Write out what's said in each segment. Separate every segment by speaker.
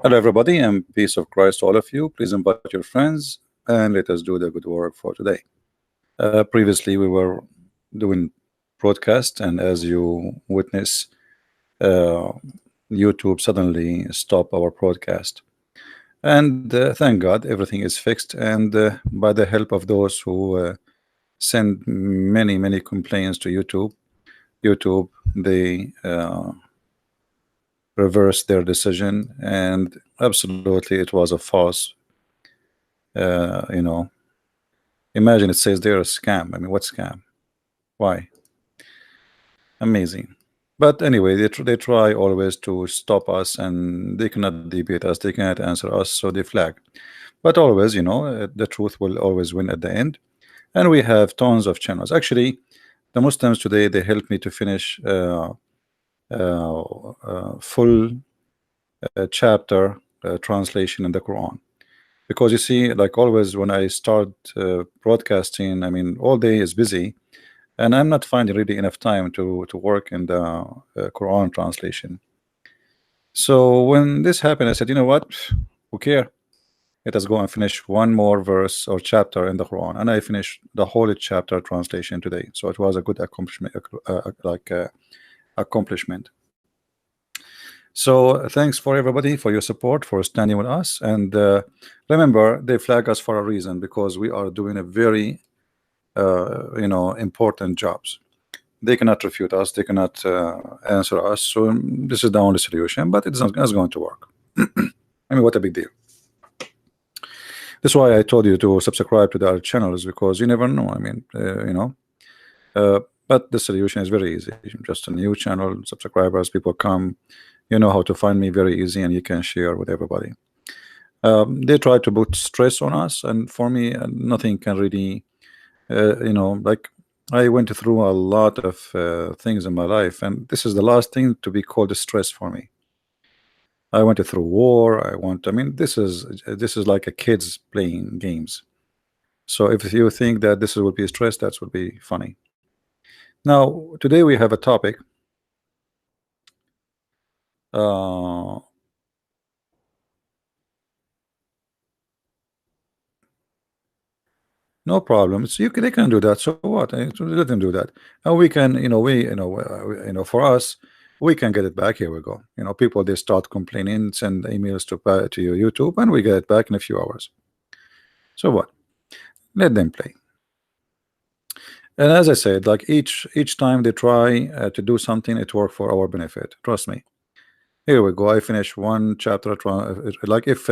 Speaker 1: Hello, everybody, and peace of Christ to all of you. Please invite your friends and let us do the good work for today. Previously, we were doing broadcast, and as you witness, uh, YouTube suddenly stopped our broadcast. And thank God, everything is fixed. And by the help of those who send many complaints to YouTube, they reversed their decision, and absolutely, it was a false. Uh, you know, Imagine it says they're a scam. I mean, what scam? Why? Amazing. But anyway, they try always to stop us, and they cannot debate us, they cannot answer us, so they flag. But always, the truth will always win at the end. And we have tons of channels. Actually, the Muslims today, they helped me to finish full chapter translation in the Quran. Because you see, like always, when I start broadcasting, I mean, all day is busy, and I'm not finding really enough time to work in the Quran translation. So when this happened, I said, you know what? Who care? Let us go and finish one more verse or chapter in the Quran, and I finished the whole chapter translation today. So it was a good accomplishment, accomplishment. So thanks for everybody for your support, for standing with us, and remember, they flag us for a reason, because we are doing a very important jobs. They cannot refute us, they cannot answer us, so this is the only solution, but it's not going to work. I mean, what a big deal. That's why I told you to subscribe to the other channels, because you never know. I mean, but the solution is very easy. Just a new channel, subscribers, people come, you know how to find me very easy, and you can share with everybody. They try to put stress on us, and for me, nothing can really, like, I went through a lot of things in my life, and this is the last thing to be called a stress for me. I went through war. I mean, this is like a kids playing games. So if you think that this will be stress, that will be funny. Now, today we have a topic. No problem. It's, they can do that. So what? Let them do that, and we can. For us, we can get it back. Here we go. People, they start complaining, send emails to your YouTube, and we get it back in a few hours. So what? Let them play. And as I said, like each time they try to do something, it worked for our benefit. Trust me. Here we go. I finished one chapter. Like if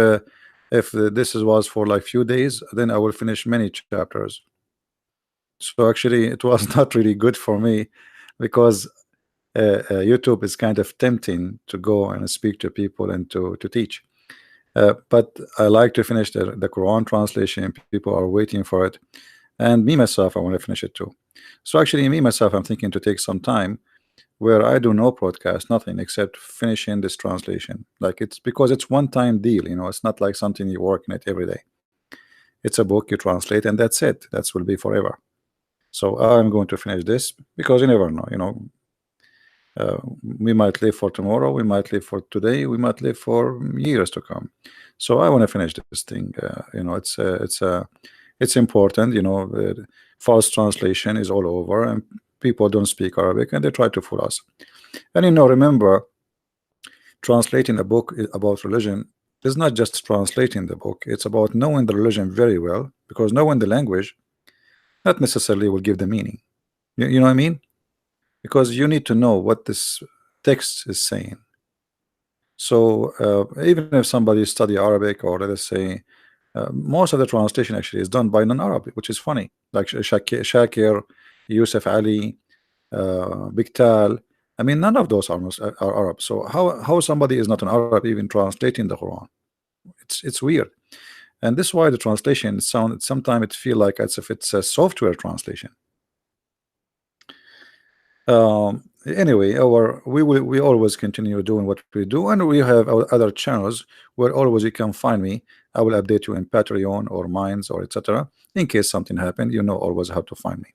Speaker 1: this was for like few days, then I will finish many chapters. So actually, it was not really good for me, because YouTube is kind of tempting to go and speak to people and to teach. But I like to finish the Quran translation. People are waiting for it, and me myself, I want to finish it too. So actually, me myself, I'm thinking to take some time where I do no broadcast, nothing except finishing this translation. Like, it's because it's one-time deal. It's not like something you work in it every day. It's a book you translate, and that's it. That will be forever. So I'm going to finish this, because you never know. We might live for tomorrow, we might live for today, we might live for years to come. So I want to finish this thing. It's important. False translation is all over, and people don't speak Arabic, and they try to fool us. And remember, translating a book about religion is not just translating the book, it's about knowing the religion very well, because knowing the language not necessarily will give the meaning. You know what I mean? Because you need to know what this text is saying. So even if somebody study Arabic, or let us say, most of the translation actually is done by non-Arab, which is funny, like Shakir, Yusuf Ali, Biktal. I mean, none of those are Arab. So how somebody is not an Arab even translating the Quran? It's weird. And this is why the translation sometimes it feel like as if it's a software translation. Anyway, we always continue doing what we do, and we have our other channels where always you can find me. I will update you in Patreon or Minds or etc. In case something happened, always how to find me.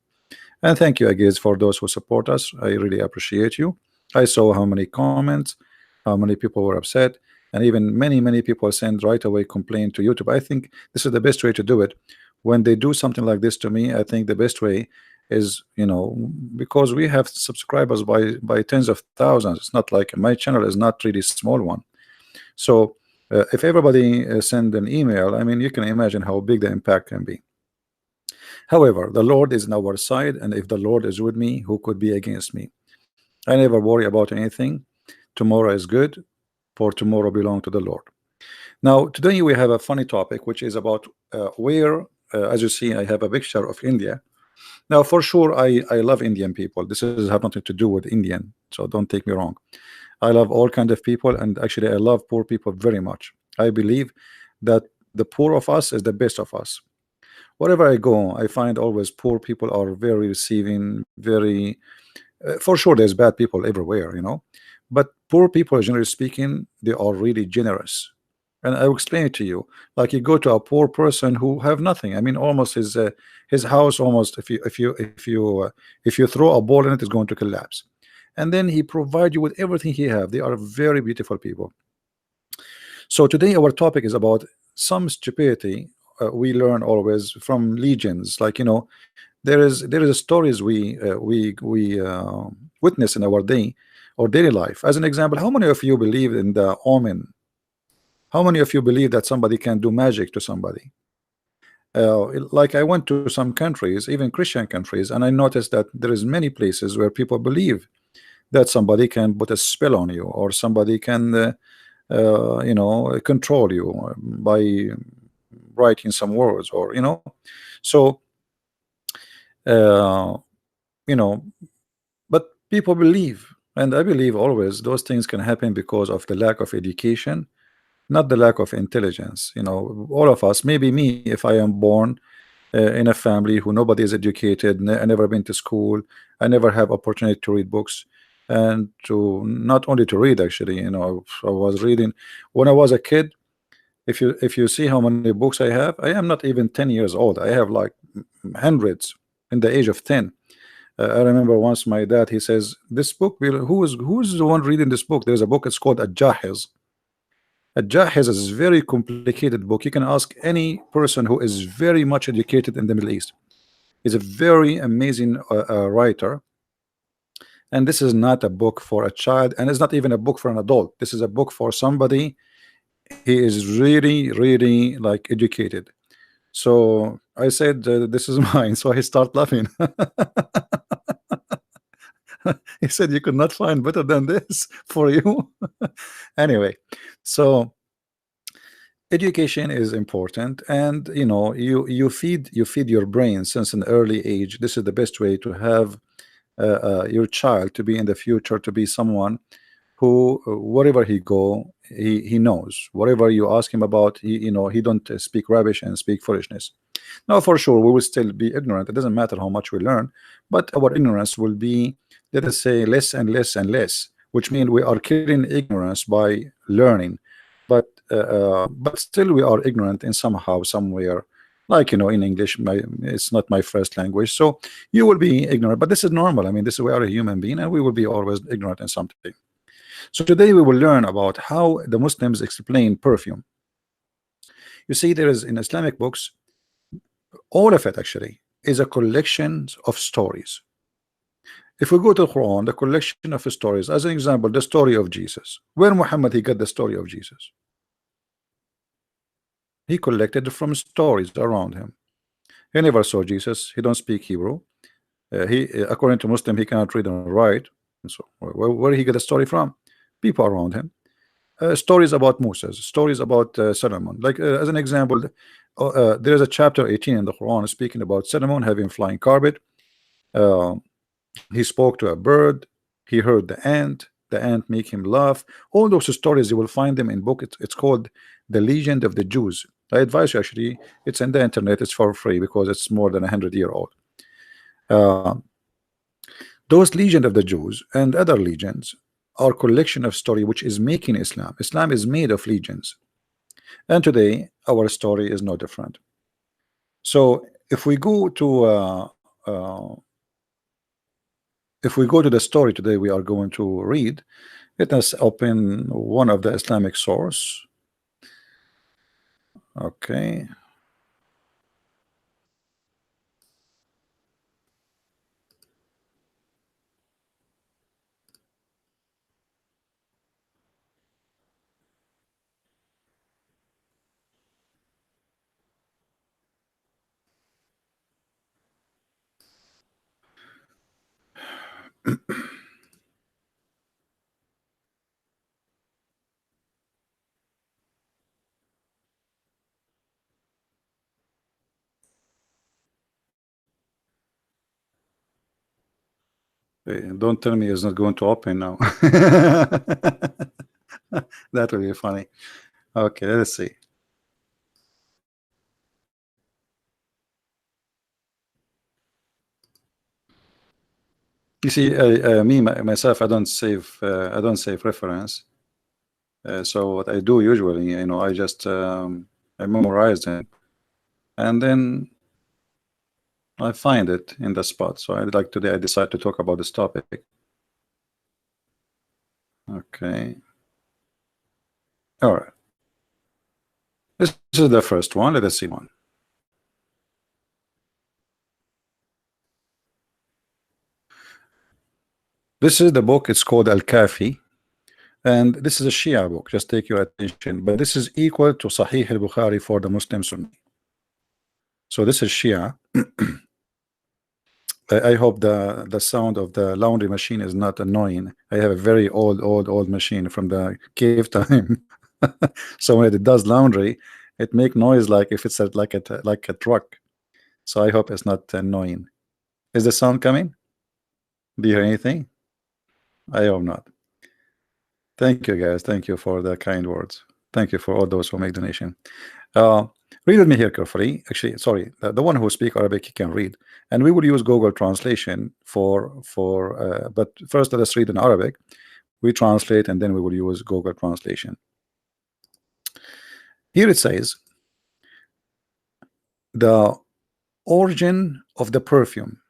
Speaker 1: And thank you again for those who support us. I really appreciate you. I saw how many comments, how many people were upset, and even many people send right away complaint to YouTube. I think this is the best way to do it. When they do something like this to me, I think the best way is, because we have subscribers by tens of thousands. It's not like my channel is not really small one. So if everybody send an email, I mean, you can imagine how big the impact can be. However, the Lord is on our side, and if the Lord is with me, who could be against me? I never worry about anything. Tomorrow is good, for tomorrow belong to the Lord. Now, today we have a funny topic, which is about where, as you see, I have a picture of India. Now, for sure, I love Indian people. This has have nothing to do with Indian, so don't take me wrong. I love all kind of people, and actually, I love poor people very much. I believe that the poor of us is the best of us. Wherever I go, I find always poor people are very receiving, very for sure. There's bad people everywhere, but poor people, generally speaking, they are really generous. And I will explain it to you. Like you go to a poor person who have nothing. I mean, almost his house almost, if you throw a ball in it, is going to collapse. And then he provide you with everything he have. They are very beautiful people. So today our topic is about some stupidity we learn always from legions. Like there is stories we witness in our day or daily life. As an example, how many of you believe in the omen? How many of you believe that somebody can do magic to somebody? Like I went to some countries, even Christian countries, and I noticed that there is many places where people believe that somebody can put a spell on you, or somebody can control you by writing some words, or so uh, you know but people believe, and I believe always those things can happen because of the lack of education, not the lack of intelligence. All of us, maybe me, if I am born in a family who nobody is educated, I never been to school, I never have opportunity to read books, and to not only to read, actually, I was reading when I was a kid. If you see how many books I have, I am not even 10 years old. I have like hundreds in the age of 10. I remember once my dad, he says, this book will, who's the one reading this book? There's a book, it's called Jahiz. Jahiz is a very complicated book. You can ask any person who is very much educated in the Middle East. He's a very amazing writer. And this is not a book for a child, and it's not even a book for an adult. This is a book for somebody. He is really like educated. So I said, this is mine. So I start laughing. He said, you could not find better than this for you. Anyway, so education is important, and you feed your brain since an early age. This is the best way to have your child to be in the future, to be someone who wherever he go, he knows. Whatever you ask him about, he don't speak rubbish and speak foolishness. Now, for sure, we will still be ignorant. It doesn't matter how much we learn, but our ignorance will be, let us say, less and less and less, which means we are killing ignorance by learning. But still we are ignorant in somehow, somewhere. Like, in English, it's not my first language, so you will be ignorant, but this is normal. I mean, this is, we are a human being, and we will be always ignorant in something. So today we will learn about how the Muslims explain perfume. You see, there is in Islamic books, all of it actually is a collection of stories. If we go to the Quran, the collection of stories, as an example, the story of Jesus. Where Muhammad he got the story of Jesus? He collected from stories around him. He never saw Jesus. He don't speak Hebrew. He, according to Muslim, he cannot read and write. And so, where he get a story from? People around him. Stories about Moses, stories about Solomon. Like as an example, there is a chapter 18 in the Quran speaking about Solomon having flying carpet. He spoke to a bird. He heard the ant. The ant make him laugh. All those stories, you will find them in book. It's called The Legend of the Jews. I advise you, actually, it's in the internet. It's for free because it's more than 100-year old. Those legend of the Jews and other legends are collection of story which is making Islam. Islam is made of legends, and today our story is no different. So if we go to the story today we are going to read, Let us open one of the Islamic source. Okay. Don't tell me it's not going to open now. That will be funny. Okay, let's see. You see, me myself, I don't save reference. So what I do usually, I just I memorize them, and then I find it in the spot. So like today, I decide to talk about this topic. Okay. All right. This is the first one. Let us see one. This is the book. It's called Al-Kafi. And this is a Shia book. Just take your attention. But this is equal to Sahih al-Bukhari for the Muslim Sunni. So this is Shia. I hope the sound of the laundry machine is not annoying. I have a very old machine from the cave time. So when it does laundry, it make noise like if it's like a truck. So I hope it's not annoying. Is the sound coming? Do you hear anything? I hope not. Thank you, guys. Thank you for the kind words. Thank you for all those who make donation. Read with me here carefully. Actually, sorry, the one who speak Arabic, he can read, and we will use Google Translation but first let us read in Arabic. We translate, and then we will use Google Translation. Here it says, the origin of the perfume,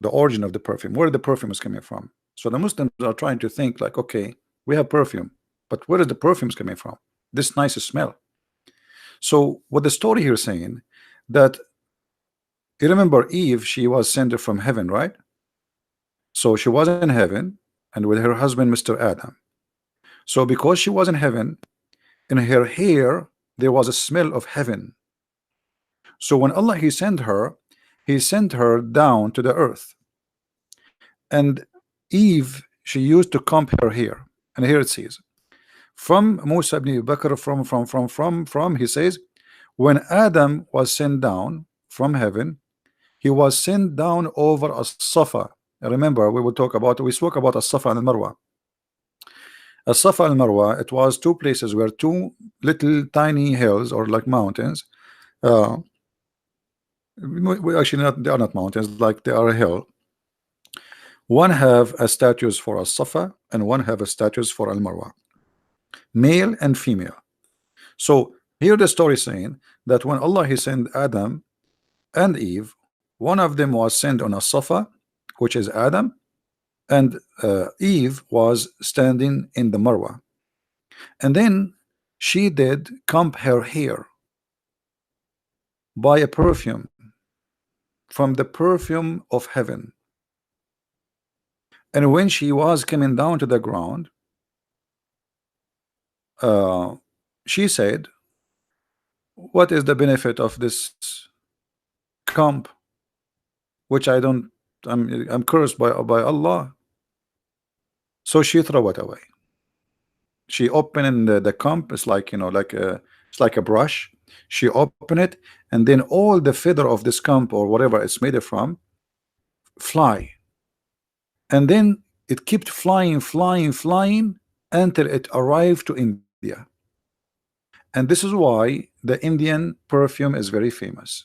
Speaker 1: where the perfume is coming from. So the Muslims are trying to think like, okay, we have perfume, but where is the perfumes coming from? This nice smell. So what the story here is saying, that you remember Eve, she was sent from heaven, right? So she was in heaven and with her husband, Mr. Adam. So because she was in heaven, in her hair there was a smell of heaven. So when Allah he sent her down to the earth, and Eve, she used to comb her hair. And here it says, from Musa ibn Bakr, from he says, when Adam was sent down from heaven, he was sent down over a Safa. Remember, we spoke about a Safa and Marwa. A Safa and Marwa, it was two places where two little tiny hills or like mountains. Actually, they are not mountains, like they are a hill. One have a statues for a Safa and one have a statues for Al Marwa, male and female. So here the story saying that when Allah he sent Adam and Eve, one of them was sent on a Safa, which is Adam, and Eve was standing in the Marwa. And then she did comb her hair by a perfume from the perfume of heaven. And when she was coming down to the ground, she said, what is the benefit of this comb, which I'm cursed by Allah? So she threw it away. She opened the comb. It's like, it's like a brush. She opened it, and then all the feather of this comb or whatever it's made from fly, and then it kept flying until it arrived to India. And this is why the Indian perfume is very famous.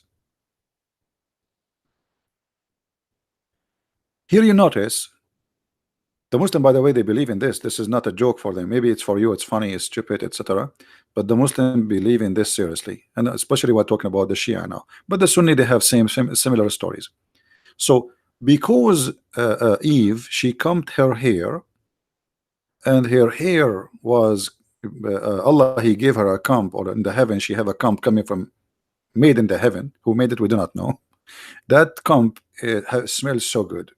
Speaker 1: Here you notice the Muslim, by the way, they believe in this. This is not a joke for them. Maybe it's for you, it's funny, it's stupid, etc. But the Muslim believe in this seriously, and especially we're talking about the Shia now. But the Sunni, they have similar stories. So because Eve, she combed her hair, and her hair was Allah, He gave her a comb, or in the heaven she have a comb coming from, made in the heaven. Who made it, we do not know. That comb smells so good.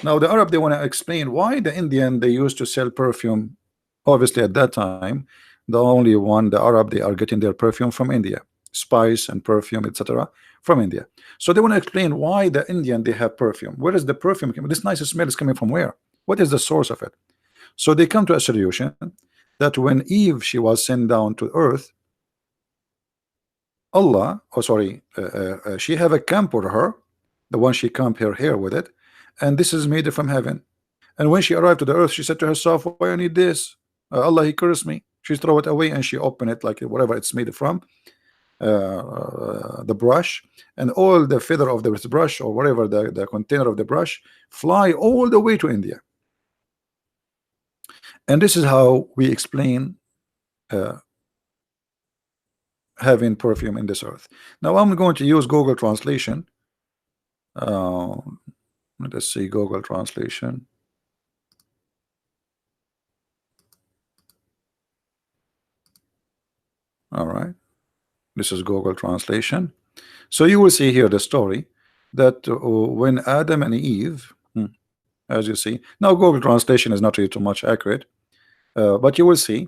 Speaker 1: Now the Arab, they want to explain why the Indian, they used to sell perfume. Obviously at that time, the only one, the Arab, they are getting their perfume from India, spice and perfume, etc., from India. So they want to explain why the Indian, they have perfume. Where is the perfume coming? This nice smell is coming from where? What is the source of it? So they come to a solution that when Eve, she was sent down to earth, Allah, oh sorry, she have a camp for her, the one she comb her hair with it, and this is made from heaven. And when she arrived to the earth, she said to herself, why I need this? Allah, He cursed me. She throw it away and she open it, like whatever it's made from, the brush, and all the feather of the brush, or whatever the container of the brush, fly all the way to India. And this is how we explain uh, having perfume in this earth. Now I'm going to use Google translation. Let us see Google translation. All right, this is Google translation. So you will see here the story that when Adam and Eve, as you see, now Google translation is not really too much accurate, but you will see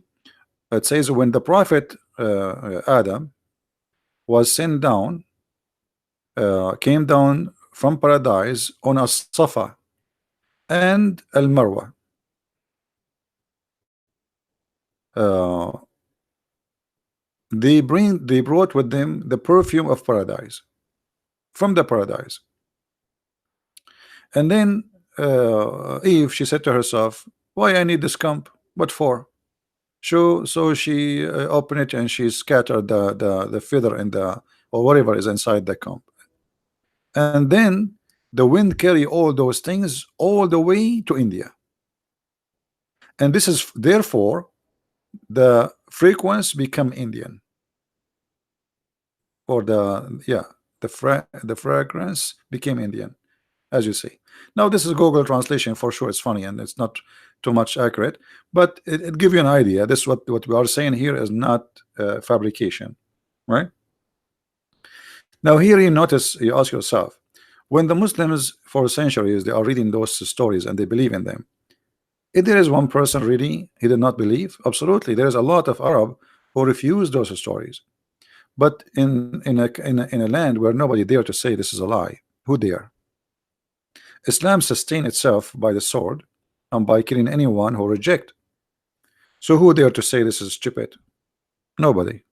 Speaker 1: it says when the prophet Adam was sent down, came down from paradise on a Safa and Al Marwa. They brought with them the perfume of paradise, from the paradise. And then Eve, she said to herself, why I need this comb? What for? So she opened it and she scattered the feather and the, or whatever is inside the comb. And then the wind carry all those things all the way to India. And this is therefore the frequency become Indian, or the fragrance became Indian, as you see. Now this is Google translation for sure. It's funny and it's not too much accurate, but it gives you an idea. This what we are saying here is not fabrication, right? Now here you notice, you ask yourself, when the Muslims for centuries they are reading those stories and they believe in them, if there is one person really he did not believe, absolutely there is a lot of Arab who refuse those stories. But in a land where nobody dare to say this is a lie, who dare? Islam sustains itself by the sword and by killing anyone who reject. So who dare to say this is stupid? Nobody.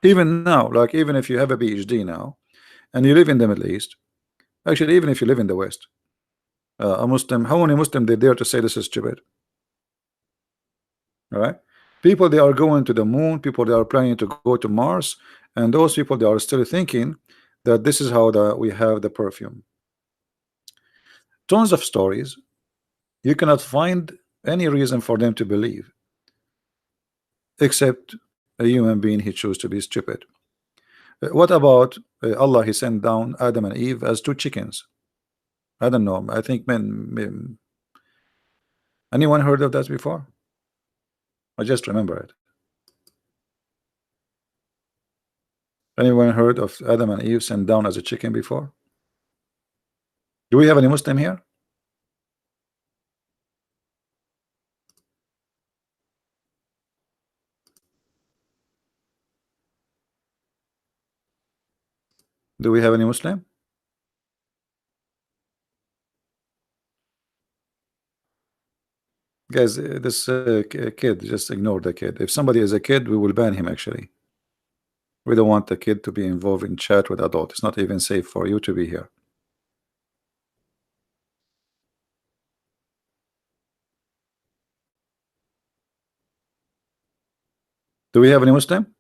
Speaker 1: Even now, like even if you have a PhD now and you live in the Middle East, actually even if you live in the West, a Muslim, how many Muslim they dare to say this is stupid? All right, people they are going to the moon, people they are planning to go to Mars, and those people they are still thinking that this is how we have the perfume. Tons of stories, you cannot find any reason for them to believe except a human being he chose to be stupid. What about Allah? He sent down Adam and Eve as two chickens. I don't know, I think men, anyone heard of that before? I just remember it. Anyone heard of Adam and Eve sent down as a chicken before? Do we have any Muslim here? Do we have any Muslim? Guys, this kid, just ignore the kid. If somebody is a kid, we will ban him actually. We don't want the kid to be involved in chat with adult. It's not even safe for you to be here. Do we have any Muslim?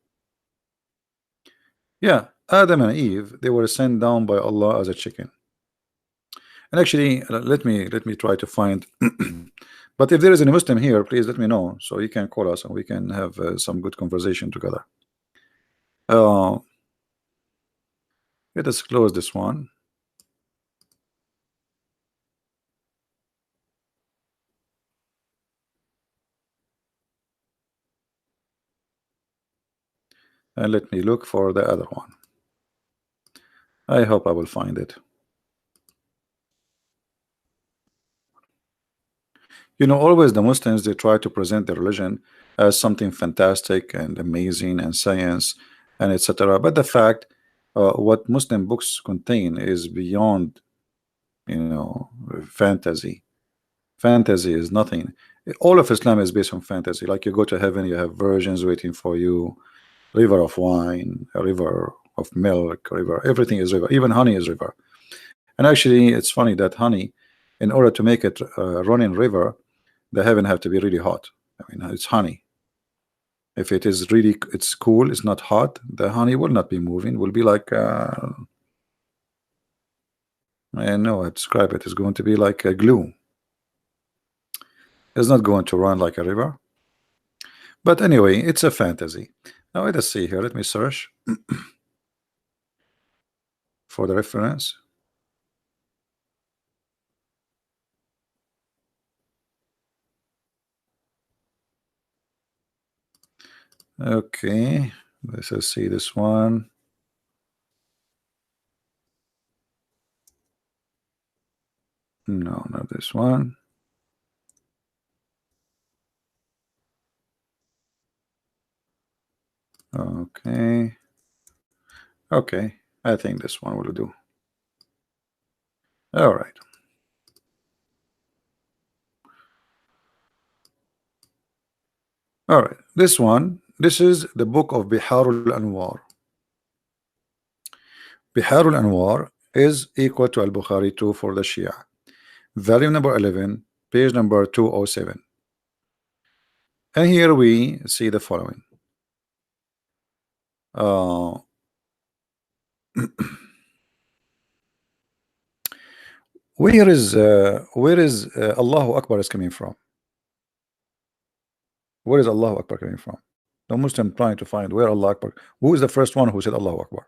Speaker 1: Yeah, Adam and Eve, they were sent down by Allah as a chicken. And actually, let me try to find. But if there is any Muslim here, please let me know so you can call us and we can have some good conversation together. Let us close this one. And let me look for the other one. I hope I will find it. You know, always the Muslims, they try to present their religion as something fantastic and amazing and science and etc. But the fact, what Muslim books contain is beyond, you know, fantasy. Fantasy is nothing. All of Islam is based on fantasy. Like you go to heaven, you have virgins waiting for you, river of wine, a river of milk, river. Everything is river. Even honey is river. And actually, it's funny that honey, in order to make it running river, the heaven have to be really hot. I mean, it's honey. If it is really, it's cool, it's not hot, the honey will not be moving. Will be like, I know I describe it. It's going to be like a glue. It's not going to run like a river. But anyway, it's a fantasy. Now let us see here. Let me search for the reference. Okay, let's see this one. No, not this one. Okay. Okay, I think this one will do. All right. All right. This one, this is the book of Biharul Anwar. Biharul Anwar is equal to Al-Bukhari 2 for the Shia. Volume number 11, page number 207. And here we see the following. Where is Allahu Akbar is coming from? Where is Allahu Akbar coming from? The Muslim trying to find where Allah Akbar. Who is the first one who said Allahu Akbar?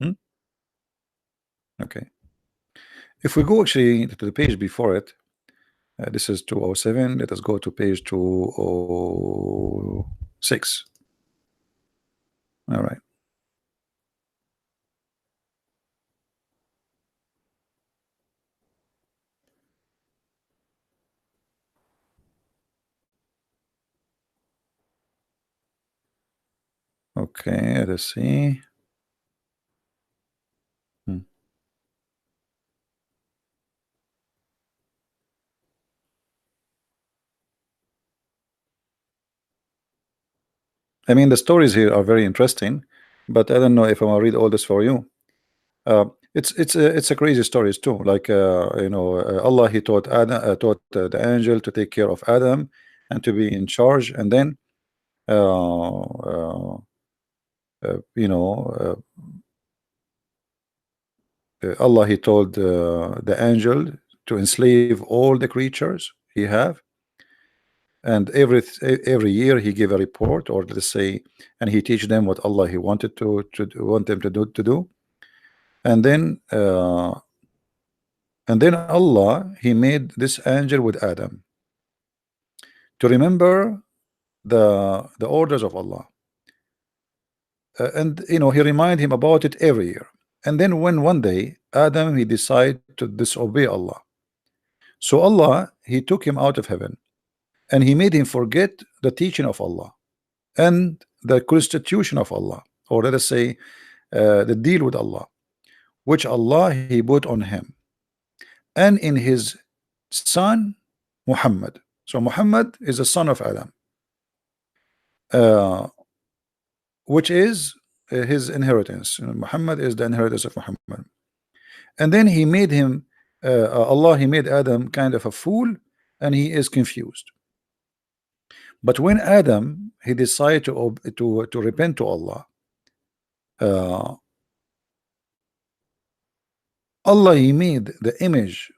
Speaker 1: Hmm? Okay. If we go actually to the page before it, this is 207. Let us go to page 206. All right. Okay, let's see. I mean, the stories here are very interesting, but I don't know if I'm gonna read all this for you. It's a crazy stories too. Like Allah, He taught Adam, taught the angel to take care of Adam and to be in charge, and then uh, uh, you know Allah, He told the angel to enslave all the creatures He have, and every year He gave a report, or let's say, and He teach them what Allah He wanted want them to do, and then Allah, He made this angel with Adam to remember the orders of Allah, and He remind him about it every year. And then when one day Adam, he decided to disobey Allah, so Allah, He took him out of heaven and He made him forget the teaching of Allah and the constitution of Allah, or let us say the deal with Allah, which Allah He put on him and in his son Muhammad. So Muhammad is the son of Adam, uh, which is his inheritance. Muhammad is the inheritance of Muhammad. And then He made him, Allah, He made Adam kind of a fool, and he is confused. But when Adam, he decided to repent to Allah, uh, Allah, He made the image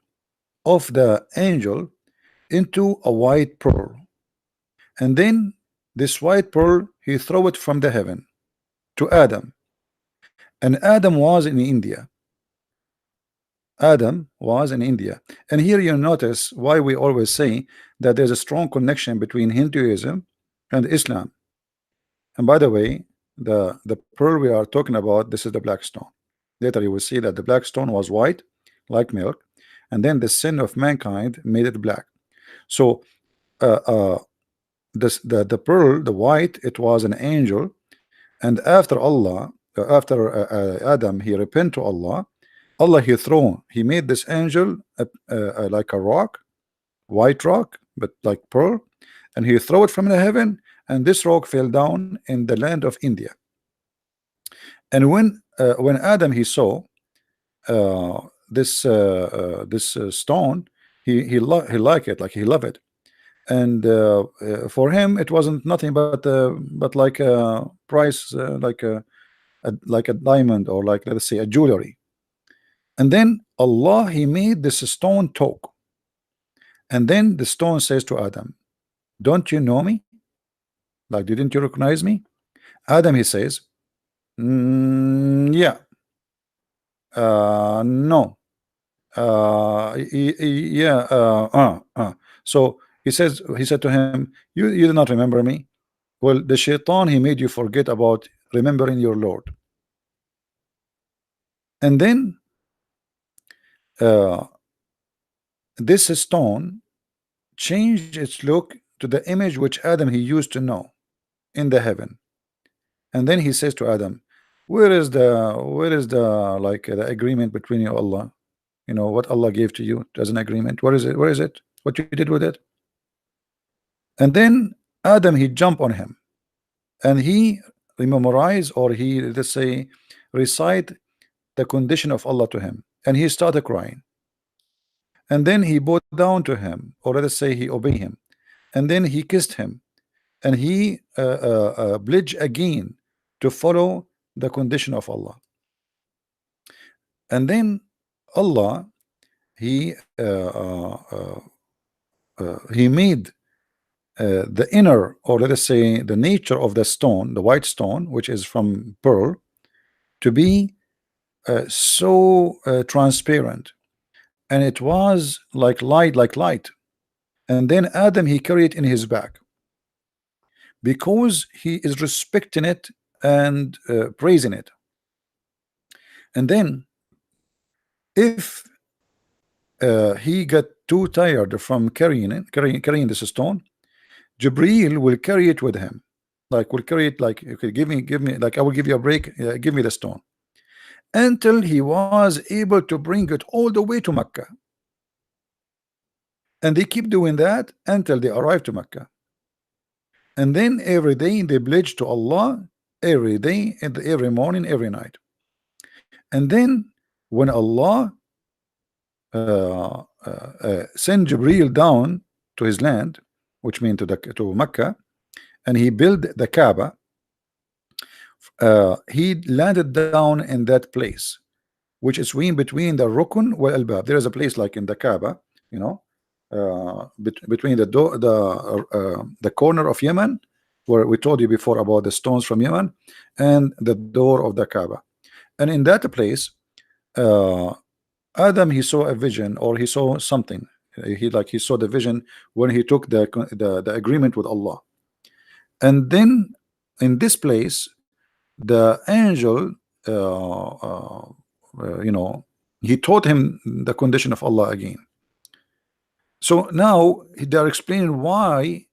Speaker 1: of the angel into a white pearl, and then this white pearl He threw it from the heaven to Adam, and Adam was in India. Adam was in India. And here you notice why we always say that there's a strong connection between Hinduism and Islam. And by the way, the pearl we are talking about, this is the black stone. Later you will see that the black stone was white like milk, and then the sin of mankind made it black. So uh, uh, the pearl, the white, it was an angel, and after Allah, Adam, he repent to Allah. Allah he made this angel like a rock, white rock, but like pearl, and he throw it from the heaven, and this rock fell down in the land of India. And when Adam he saw this stone, he liked it, like he loved it, and for him it wasn't nothing but like a price, like a diamond, or like, let's say, a jewelry. And then Allah he made this stone talk, and then the stone says to Adam, don't you know me? Like, didn't you recognize me? Adam he says, yeah, no, yeah, so he said to him, you do not remember me? Well, the shaitan he made you forget about remembering your Lord. And then this stone changed its look to the image which Adam he used to know in the heaven. And then he says to Adam, where is the like the agreement between you, Allah? You know what Allah gave to you as an agreement? Where is it? Where is it? What you did with it? And then Adam he jump on him, and he memorize, or he, let's say, recite the condition of Allah to him, and he started crying. And then he bowed down to him, or let us say he obeyed him, and then he kissed him, and he pledged again to follow the condition of Allah. And then Allah he made the inner, or let us say the nature of the stone, the white stone, which is from pearl, to be so transparent, and it was like light. And then Adam he carried it in his back, because he is respecting it and praising it. And then if he got too tired from carrying this stone, Jibril will carry it with him, like will carry it, like, okay, give me, like, I will give you a break, give me the stone, until he was able to bring it all the way to Mecca. And they keep doing that until they arrive to Mecca. And then every day they pledge to Allah, every day and every morning, every night. And then when Allah send Jibril down to his land, which means to Mecca, and he built the Kaaba, he landed down in that place, which is between the Rukun wal Albab. There is a place like in the Kaaba, you know, between the door, the corner of Yemen, where we told you before about the stones from Yemen, and the door of the Kaaba. And in that place, Adam he saw a vision, or he saw something. He saw the vision when he took the agreement with Allah. And then in this place, the angel, you know, he taught him the condition of Allah again. So now they are explaining why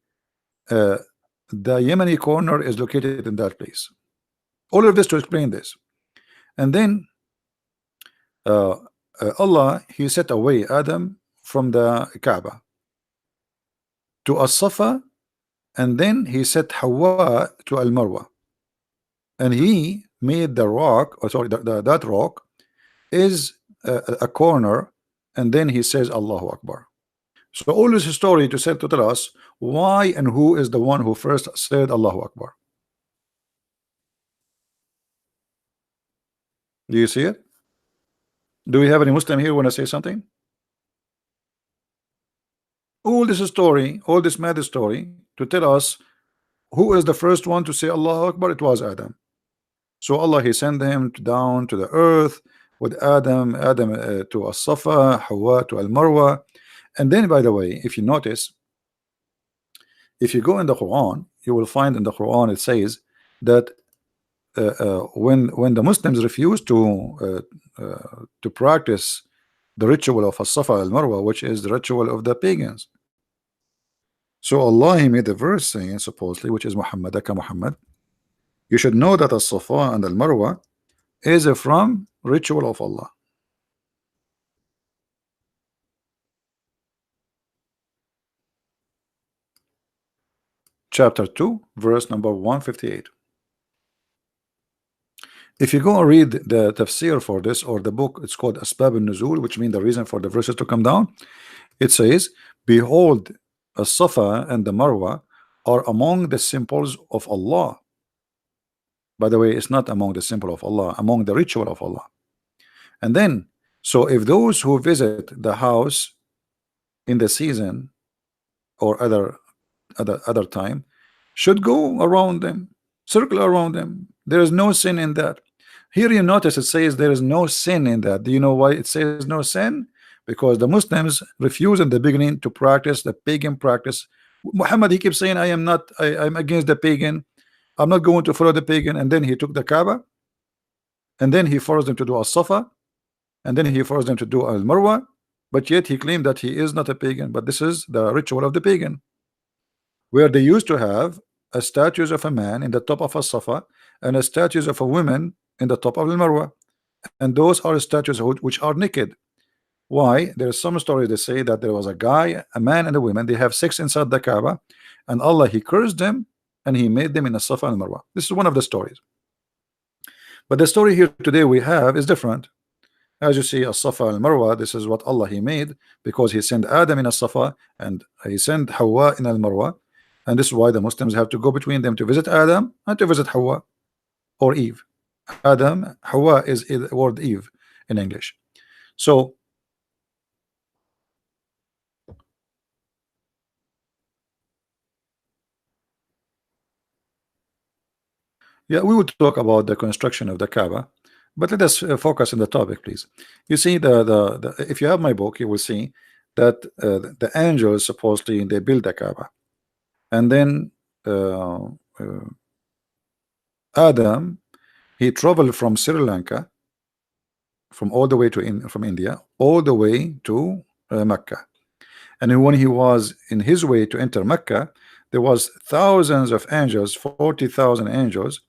Speaker 1: the Yemeni corner is located in that place. All of this to explain this. And then Allah he set away Adam from the Kaaba to As-Safa, and then he set Hawa to Al-Marwa, and he made the rock, or sorry, that rock is a corner, and then he says Allahu Akbar. So all this story to tell us why and who is the one who first said Allahu Akbar. Do you see it? Do we have any Muslim here want to say something? All this story, all this mad story to tell us who is the first one to say Allahu Akbar. It was Adam. So Allah he sent him down to the earth with Adam to As-Safa, Hawa to Al-Marwa. And then, by the way, if you notice, if you go in the Quran, you will find in the Quran it says that when the Muslims refuse to practice the ritual of As-Safa al-Marwa, which is the ritual of the pagans. So Allah, He made a verse saying, supposedly, which is Muhammadaka Muhammad, you should know that As-Safa and al-Marwa is from ritual of Allah. Chapter 2, verse number 158. If you go and read the tafsir for this, or the book, it's called Asbab al-Nuzul, which means the reason for the verses to come down. It says, behold, As-Safa and the Marwa are among the symbols of Allah. By the way, it's not among the symbol of Allah, among the ritual of Allah. And then, so if those who visit the house in the season or other time should go around them, circle around them, there is no sin in that. Here you notice it says there is no sin in that. Do you know why it says no sin? Because the Muslims refuse in the beginning to practice the pagan practice. Muhammad, he keeps saying, I'm against the pagan, I'm not going to follow the pagan. And then he took the Kaaba, and then he forced them to do As-Safa, and then he forced them to do Al-Marwa, but yet he claimed that he is not a pagan, but this is the ritual of the pagan, where they used to have a statues of a man in the top of As-Safa and a statues of a woman in the top of Al-Marwa, and those are statues which are naked. Why? There is some stories that say that there was a guy, a man and a woman, they have sex inside the Kaaba, and Allah, He cursed them and He made them in the Safa and Marwa. This is one of the stories. But the story here today we have is different. As you see, As-Safa and Marwa, this is what Allah He made, because He sent Adam in As-Safa and He sent Hawa in Al-Marwa, and this is why the Muslims have to go between them to visit Adam and to visit Hawa or Eve. Adam, Hawa is the word Eve in English. So yeah, we would talk about the construction of the Kaaba, but let us focus on the topic, please. You see, if you have my book, you will see that the angels supposedly they build the Kaaba, and then Adam, he traveled from Sri Lanka, from all the way to from India, all the way to Mecca. And when he was in his way to enter Mecca, there was thousands of angels, 40,000 angels,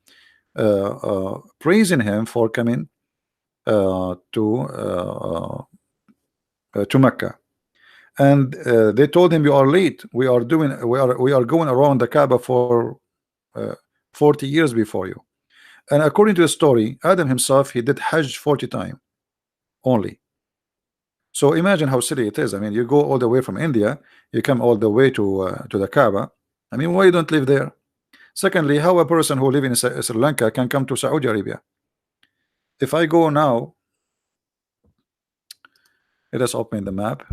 Speaker 1: praising him for coming to Mecca. And they told him, you are late, we are going around the Kaaba for 40 years before you. And according to the story, Adam himself, he did Hajj 40 times only. So imagine how silly it is. I mean, you go all the way from India, you come all the way to the Kaaba. I mean, why you don't live there? Secondly, how a person who live in Sri Lanka can come to Saudi Arabia? If I go now, let us open the map.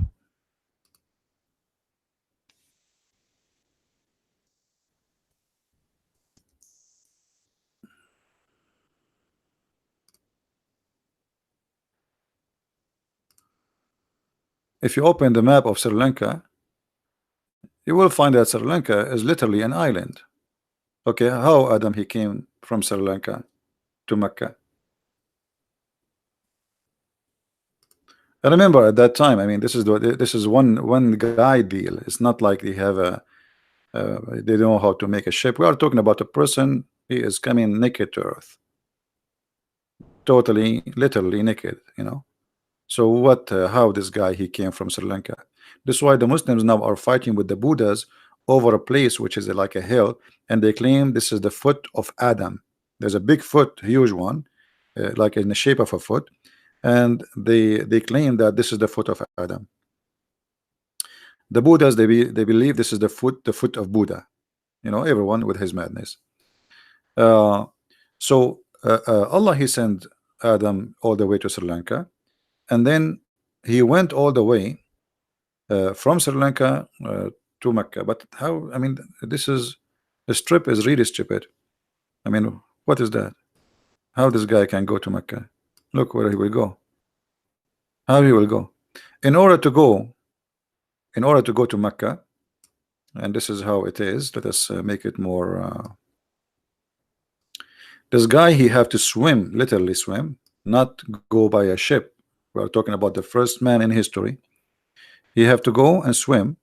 Speaker 1: If you open the map of Sri Lanka, you will find that Sri Lanka is literally an island. Okay, how Adam he came from Sri Lanka to Mecca? I remember at that time, I mean, this is one guy deal. It's not like they have a they know how to make a ship. We are talking about a person. He is coming naked to earth, totally, literally naked. You know. So what? How this guy he came from Sri Lanka? This is why the Muslims now are fighting with the Buddhas over a place which is like a hill, and they claim this is the foot of Adam. There's a big foot, huge one, like in the shape of a foot, and they claim that this is the foot of Adam. The Buddhas they believe this is the foot of Buddha. You know, everyone with his madness. So Allah he sent Adam all the way to Sri Lanka, and then he went all the way from Sri Lanka to Mecca. But how? I mean, this strip is really stupid. I mean, what is that? How this guy can go to Mecca? Look where he will go. How he will go? In order to go to Mecca, and this is how it is. Let us make it more This guy, he have to swim, literally swim, not go by a ship. We are talking about the first man in history. He have to go and swim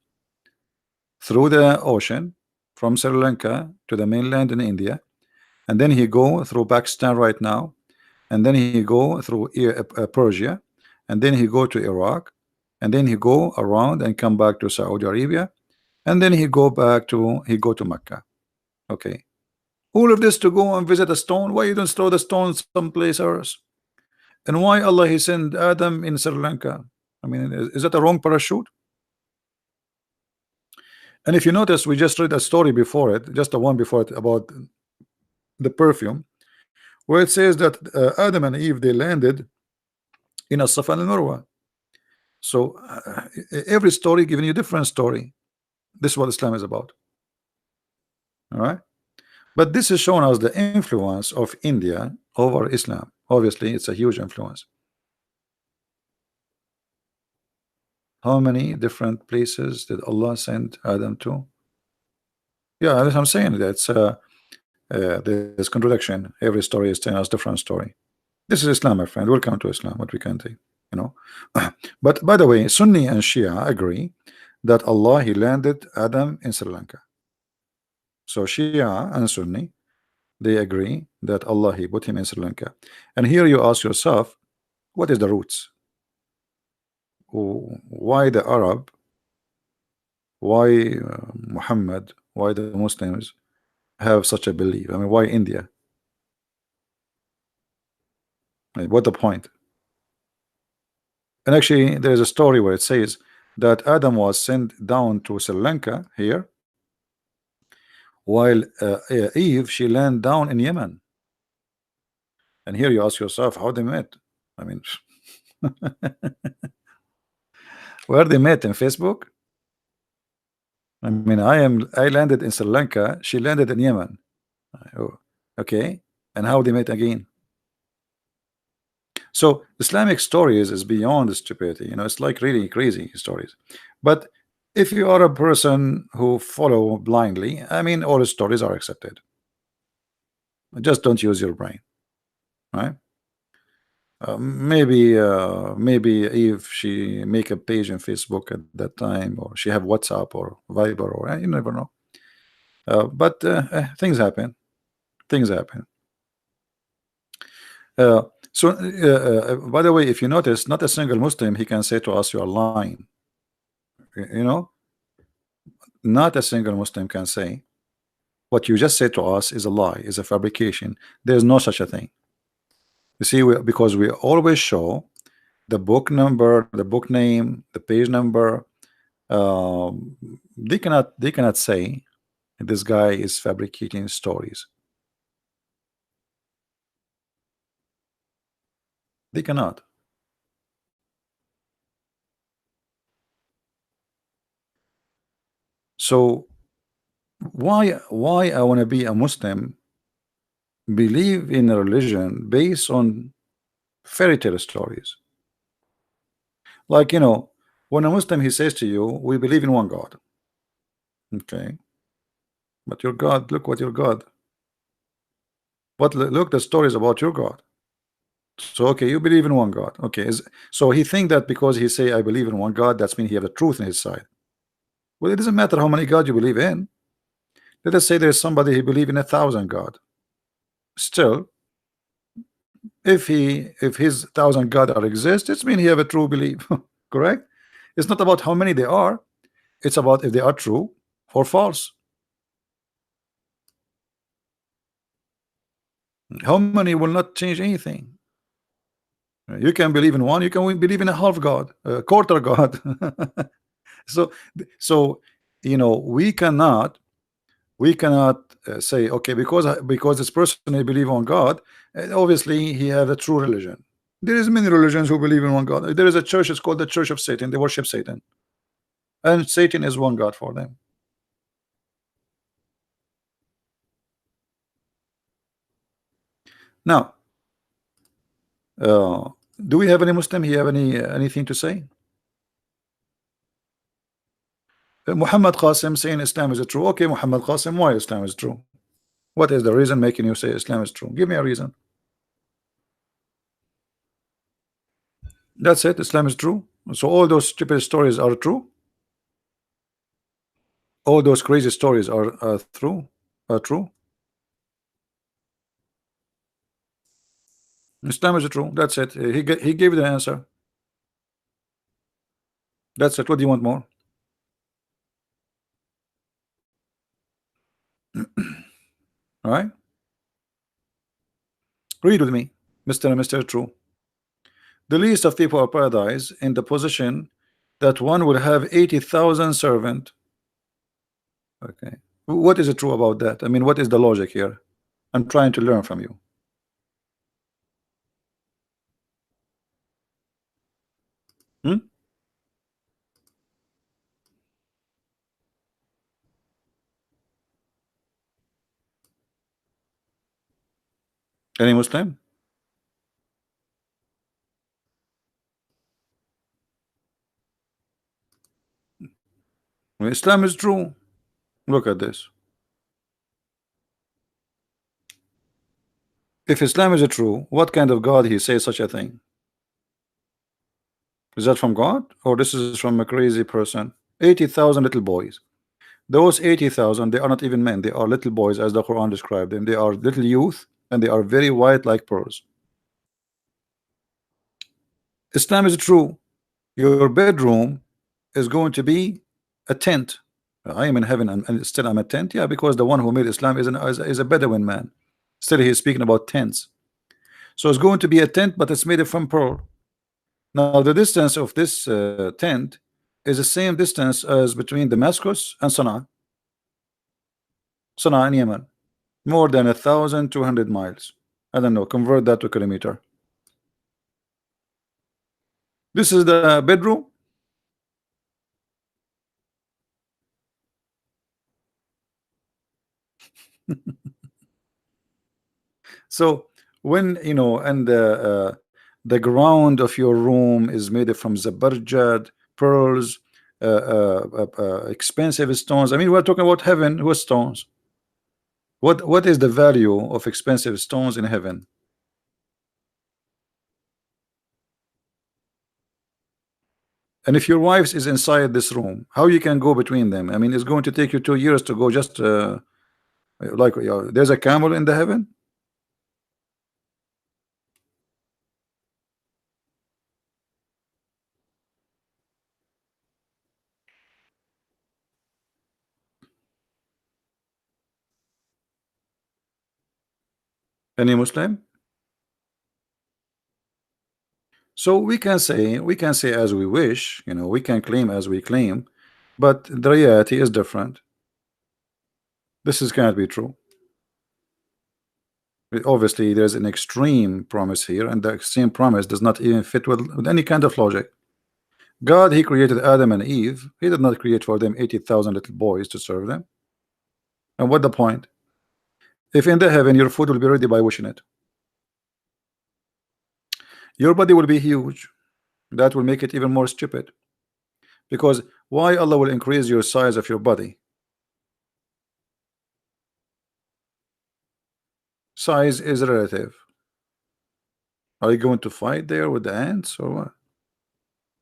Speaker 1: through the ocean from Sri Lanka to the mainland in India, and then he go through Pakistan right now, and then he go through Persia, and then he go to Iraq, and then he go around and come back to Saudi Arabia, and then he go to Mecca. Okay, all of this to go and visit a stone. Why you don't throw the stone someplace else? And why Allah he sent Adam in Sri Lanka? I mean, is that a wrong parachute? And if you notice, we just read a story before it, just the one before it, about the perfume, where it says that Adam and Eve, they landed in a Safa and Marwa. So every story giving you a different story. This is what Islam is about. All right, but this is showing us the influence of India over Islam. Obviously, it's a huge influence. How many different places did Allah send Adam to? Yeah, that's what I'm saying. That's there's contradiction. Every story is telling us different story. This is Islam, my friend. Welcome to Islam. What we can take, you know. But by the way, Sunni and Shia agree that Allah he landed Adam in Sri Lanka. So Shia and Sunni, they agree that Allah he put him in Sri Lanka. And here you ask yourself, what is the roots? Why the Arab? Why Muhammad? Why the Muslims have such a belief? I mean, why India? Like, what the point? And actually, there is a story where it says that Adam was sent down to Sri Lanka here, while Eve she landed down in Yemen. And here you ask yourself how they met. I mean, where they met in Facebook? I mean, I landed in Sri Lanka. She landed in Yemen. Oh, okay, and how they met again? So Islamic stories is beyond the stupidity. You know, it's like really crazy stories. But if you are a person who follow blindly, I mean, all the stories are accepted. Just don't use your brain, right? Maybe if she make a page on Facebook at that time, or she have WhatsApp or Viber, or you never know. But things happen. Things happen. By the way, if you notice, not a single Muslim he can say to us you are lying. You know, not a single Muslim can say what you just said to us is a lie, is a fabrication. There's no such a thing. You see, because we always show the book number, the book name, the page number. They cannot say this guy is fabricating stories. They cannot. So why I want to be a Muslim, believe in a religion based on fairy tale stories? Like, you know, when a Muslim he says to you, we believe in one God. Okay, but your God, look what your God. But look the stories about your God. So okay, you believe in one God. Okay, so he think that because he say I believe in one God, that's mean he have the truth in his side. Well, it doesn't matter how many God you believe in. Let us say there's somebody who believe in 1,000 God. Still, if his 1,000 God are exist, it's mean he have a true belief. Correct? It's not about how many they are. It's about if they are true or false. How many will not change anything. You can believe in one, you can believe in a half God, a quarter God. so you know, we cannot say okay, because this person they believe on God, obviously he have a true religion. There is many religions who believe in one God. There is a church, it's called the Church of Satan. They worship Satan, and Satan is one God for them. Now, do we have any Muslim here have anything to say? Muhammad Qasim saying Islam is true. Okay, Muhammad Qasim, why Islam is true? What is the reason making you say Islam is true? Give me a reason. That's it. Islam is true. So all those stupid stories are true. All those crazy stories are true. Are true. Islam is true. That's it. He gave you the answer. That's it. What do you want more? All right. Read with me, Mr. and Mr. True. The least of people of paradise in the position that one will have 80,000 servant. Okay. What is it true about that? I mean, what is the logic here? I'm trying to learn from you. Hmm? Any Muslim? Islam is true. Look at this. If Islam is true, what kind of God he says such a thing? Is that from God or this is from a crazy person? 80,000 little boys. Those 80,000, they are not even men. They are little boys, as the Quran described them. They are little youth, and they are very white like pearls. Islam is true. Your bedroom is going to be a tent. I am in heaven and still I'm a tent. Yeah, because the one who made Islam is a Bedouin man. Still, he is speaking about tents. So it's going to be a tent, but it's made from pearl. Now, the distance of this tent is the same distance as between Damascus and Sana'a. Sana'a in Yemen. More than 1,200 miles. I don't know, convert that to kilometer. This is the bedroom. So when you know, and the ground of your room is made from zabarjad, pearls, expensive stones. I mean, we're talking about heaven with stones. What is the value of expensive stones in heaven? And if your wife is inside this room, how you can go between them? I mean, it's going to take you 2 years to go just like there's a camel in the heaven. Any Muslim? So we can say as we wish, you know, we can claim as we claim, but the reality is different. This is cannot be true. Obviously, there's an extreme promise here, and the extreme promise does not even fit with any kind of logic. God, He created Adam and Eve. He did not create for them 80,000 little boys to serve them. And what the point? If in the heaven your food will be ready by wishing it, your body will be huge. That will make it even more stupid. Because why Allah will increase your size of your body? Size is relative. Are you going to fight there with the ants or what?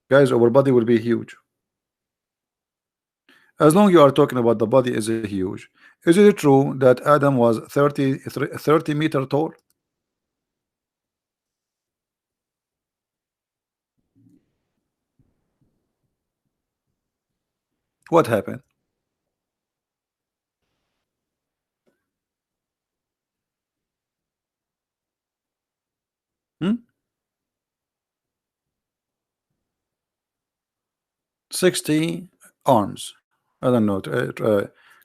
Speaker 1: Guys, our body will be huge. As long you are talking about the body is huge. Is it true that Adam was 30 meter tall? What happened? Hmm? 60 arms. I don't know.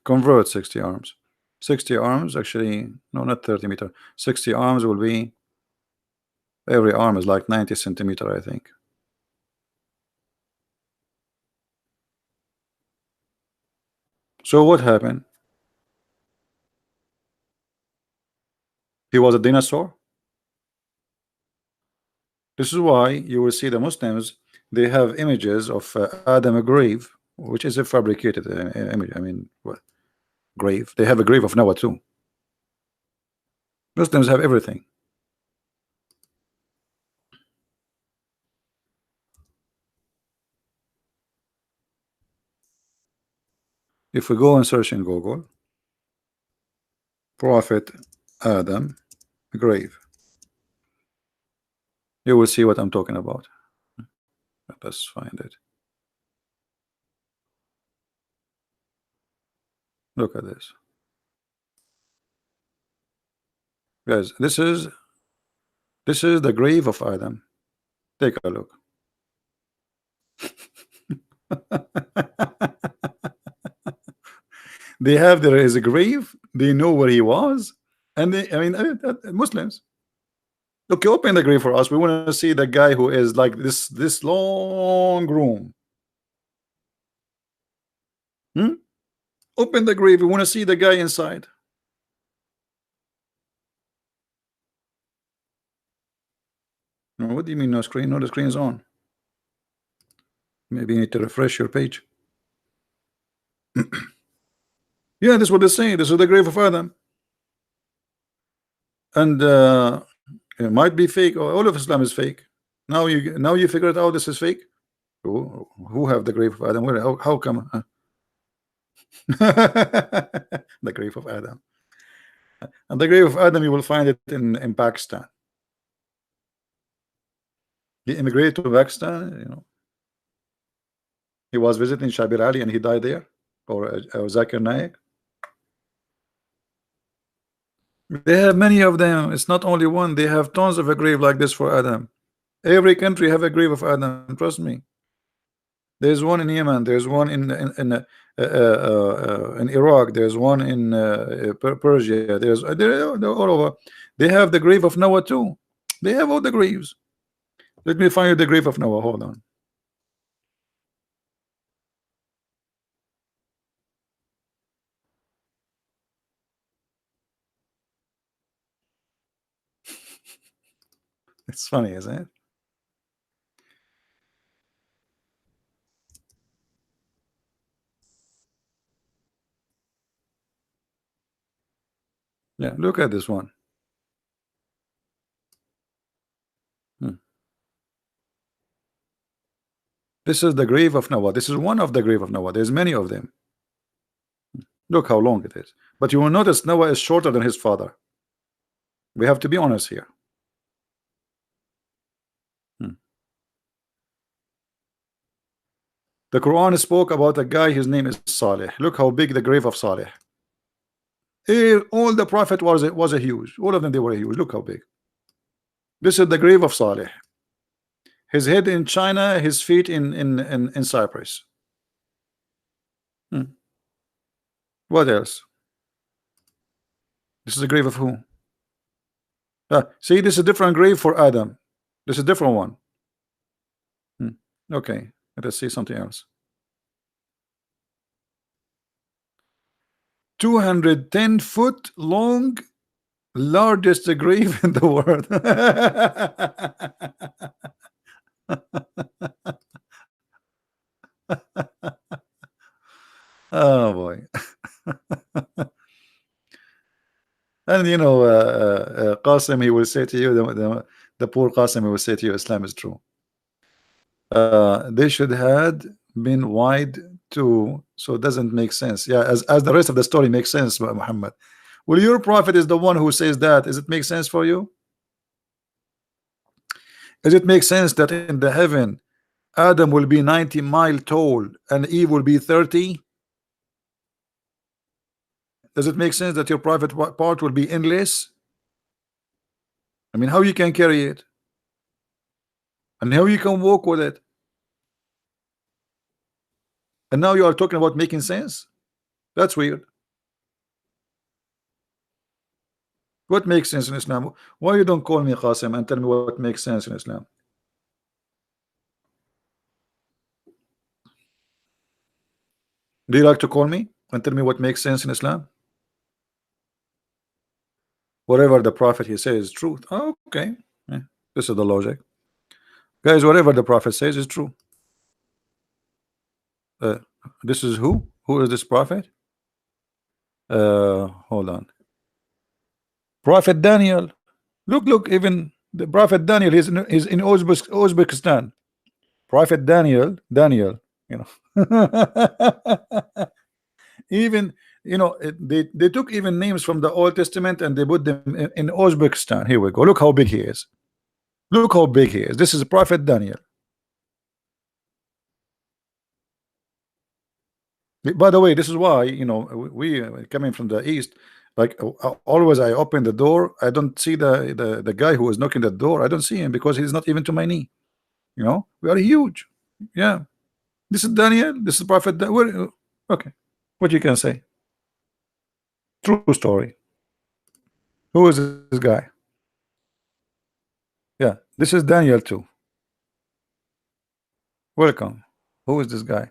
Speaker 1: Convert 60 arms. 60 arms actually, no, not 30 meter. 60 arms will be, every arm is like 90 centimeter, I think. So what happened? He was a dinosaur. This is why you will see the Muslims, they have images of Adam grave, which is a fabricated image. I mean, what grave? They have a grave of Noah too. Muslims have everything. If we go and search in Google, Prophet Adam grave, you will see what I'm talking about. Let's find it. Look at this, guys. This is the grave of Adam. Take a look. They have there is a grave. They know where he was, and they, Muslims. Look, open the grave for us. We want to see the guy who is like this long room. Open the grave. We want to see the guy inside. What do you mean no screen? No, the screen is on. Maybe you need to refresh your page. Yeah, this is what they're saying. This is the grave of Adam. And it might be fake. All of Islam is fake. Now you figure it out. This is fake. Who have the grave of Adam? How come? The grave of Adam. And the grave of Adam, you will find it in Pakistan. He immigrated to Pakistan. He was visiting Shabir Ali and he died there, or Zakir Naik. They have many of them. It's not only one. They have tons of a grave like this for Adam. Every country have a grave of Adam. Trust me. There's one in Yemen. There's one in Iraq. There's one in Persia. They're all over. They have the grave of Noah too. They have all the graves. Let me find you the grave of Noah. Hold on. It's funny, isn't it? Yeah, look at this one. This is the grave of Noah. This is one of the grave of Noah. There's many of them. Look how long it is. But you will notice Noah is shorter than his father. We have to be honest here. The Quran spoke about a guy, his name is Saleh. Look how big the grave of Saleh. All the prophet was a huge. All of them, they were huge. Look how big. This is the grave of Saleh. His head in China, his feet in Cyprus. What else? This is the grave of who? See, this is a different grave for Adam. This is a different one. Okay, let us see something else. 210-foot long, largest grave in the world. Oh boy. And Qasim, he will say to you, the poor Qasim, he will say to you, Islam is true. They should had been wide too, so it doesn't make sense. Yeah, as the rest of the story makes sense, Muhammad. Well, your prophet is the one who says that. Does it make sense for you? Does it make sense that in the heaven Adam will be 90 miles tall and Eve will be 30? Does it make sense that your private part will be endless? I mean, how you can carry it? And how you can walk with it? And now you are talking about making sense? That's weird. What makes sense in Islam? Why you don't call me Qasim and tell me what makes sense in Islam? Do you like to call me and tell me what makes sense in Islam? Whatever the prophet he says is truth. Oh, okay. Yeah, this is the logic. Guys, whatever the prophet says is true. This is who? Who is this prophet? Hold on. Prophet Daniel. Look, even the Prophet Daniel is in Uzbekistan. Prophet Daniel, you know. Even they took even names from the Old Testament and they put them in Uzbekistan. Here we go. Look how big he is. Look how big he is. This is Prophet Daniel. By the way, this is why we coming from the east. Like always, I open the door. I don't see the guy who is knocking the door. I don't see him because he's not even to my knee. We are huge. Yeah, this is Daniel. This is Prophet. Okay, what you can say? True story. Who is this guy? Yeah, this is Daniel too. Welcome. Who is this guy?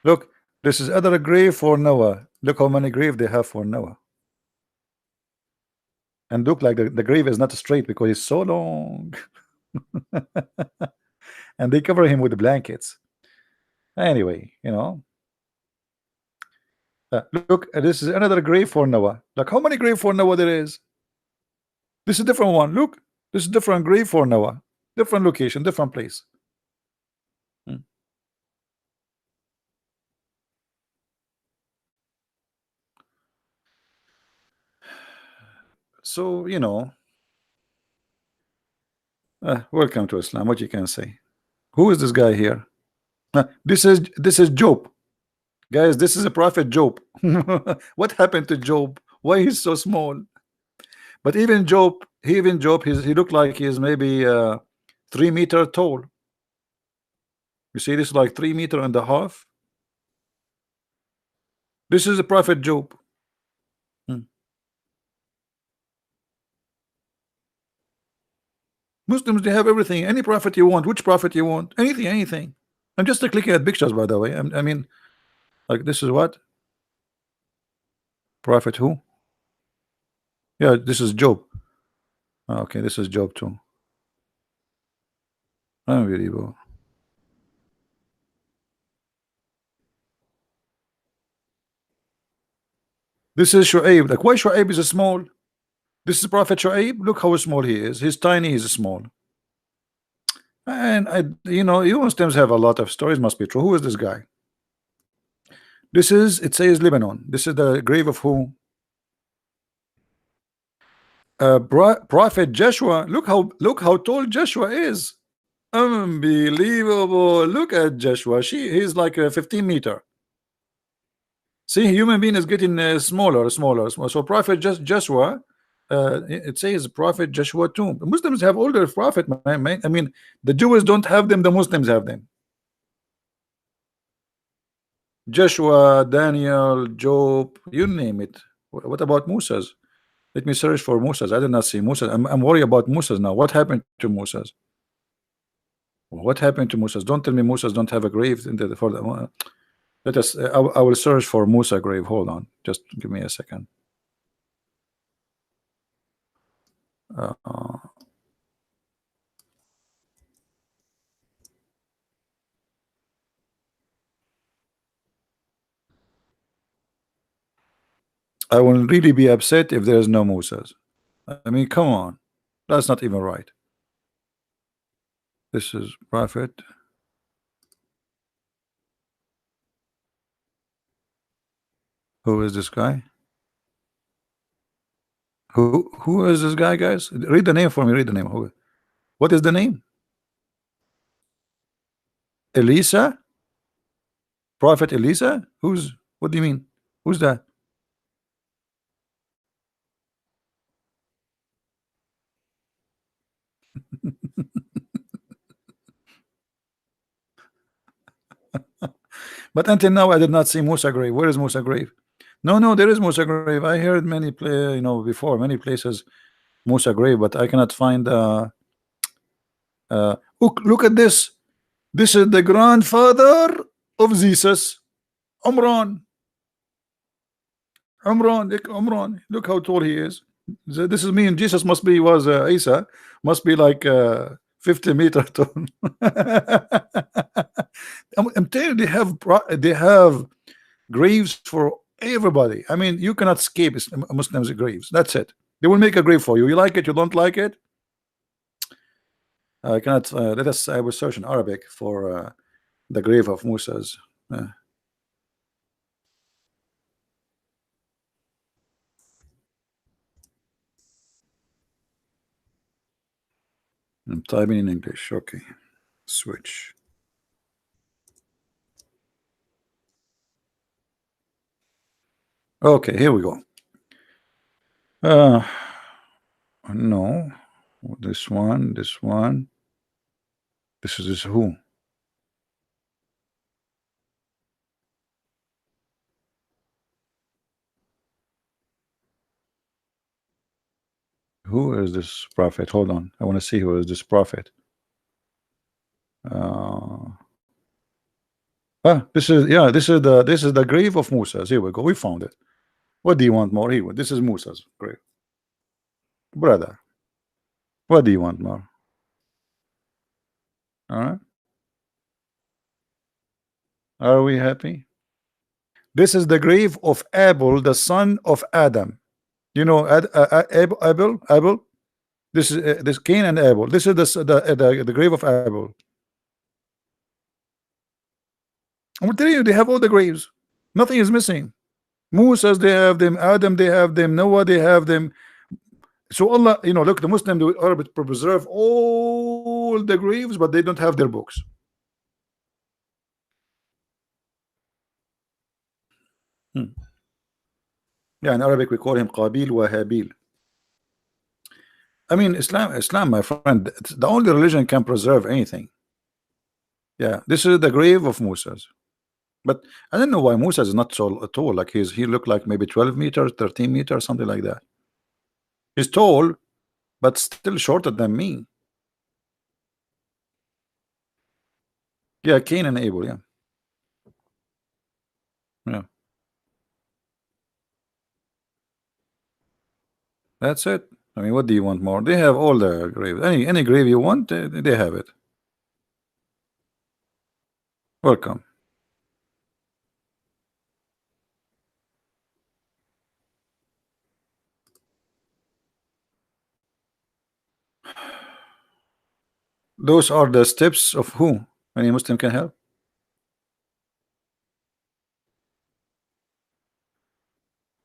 Speaker 1: Look, this is other grave for Noah. Look how many grave they have for Noah. And look like the grave is not straight because it's so long. And they cover him with the blankets. Anyway, look, this is another grave for Noah. Like how many grave for Noah there is? This is a different one. Look, this is different grave for Noah. Different location, different place. Hmm. So, welcome to Islam. What you can say? Who is this guy here? This is Job. Guys, this is a prophet Job. What happened to Job? Why he's so small? But even Job, he looked like he's maybe 3 meter tall. You see, this is like 3 meter and a half. This is the prophet Job. Hmm. Muslims, they have everything. Any prophet you want, which prophet you want, anything. I'm just clicking at pictures, by the way. I mean, like this is what? Prophet who? Yeah, this is Job. Okay, this is Job too. Unbelievable. This is Shu'aib. Like, why Shu'aib is small? This is Prophet Shu'aib. Look how small he is. He's tiny, he's small. And you Muslims have a lot of stories, must be true. Who is this guy? It says Lebanon. This is the grave of who? Prophet Joshua. Look how tall Joshua is. Unbelievable. Look at Joshua. He's like a 15 meter. See, human being is getting smaller. So Prophet Joshua, it says Prophet Joshua too. Muslims have older prophet, man. I mean, the Jews don't have them, the Muslims have them. Joshua, Daniel, Job, you name it. What about Moses? Let me search for Moses. I did not see Moses. I'm worried about Moses now. What happened to Moses? What happened to Moses? Don't tell me Moses don't have a grave for the. Let us. I will search for Musa grave. Hold on. Just give me a second. I will really be upset if there is no Musas. I mean, come on. That's not even right. This is Prophet. Who is this guy? Who is this guy, guys? Read the name for me. Read the name. What is the name? Elisa? Prophet Elisa? What do you mean? Who's that? But until now, I did not see Musa grave. Where is Musa grave? No, there is Musa grave. I heard many before many places Musa grave, but I cannot find. Look at this. This is the grandfather of Jesus, Umran. Umran. Look how tall he is. This is me, and Jesus was Isa must be like 50 meter tall. I'm telling you, they have graves for everybody. I mean, you cannot escape Muslims' graves. That's it. They will make a grave for you. You like it, you don't like it. I cannot. Let us. I will search in Arabic for the grave of Musa's. Uh, I'm typing in English. Okay, switch. Okay, here we go. Uh, no, this one, this one. This is who? Who is this prophet? Hold on, I want to see who is this prophet. Uh, this is, yeah, this is the grave of Musa's. Here we go. We found it. What do you want more? Here, this is Musa's grave, brother. What do you want more? All right. Are we happy? This is the grave of Abel, the son of Adam. You know, Abel. This is this Cain and Abel. This is the grave of Abel. I'm telling you, they have all the graves. Nothing is missing. Musa's, they have them. Adam, they have them. Noah, they have them. So Allah, look, the Muslims are to preserve all the graves, but they don't have their books. Hmm. Yeah, in Arabic we call him Qabil wa Habil. I mean, Islam, my friend, it's the only religion can preserve anything. Yeah, this is the grave of Musa's. But I don't know why Musa is not so tall. Like he looked like maybe 12 meters, 13 meters, something like that. He's tall, but still shorter than me. Yeah, Cain and Abel. Yeah, yeah. That's it. I mean, what do you want more? They have all the graves. Any grave you want, they have it. Welcome. Those are the steps of who? Any Muslim can help.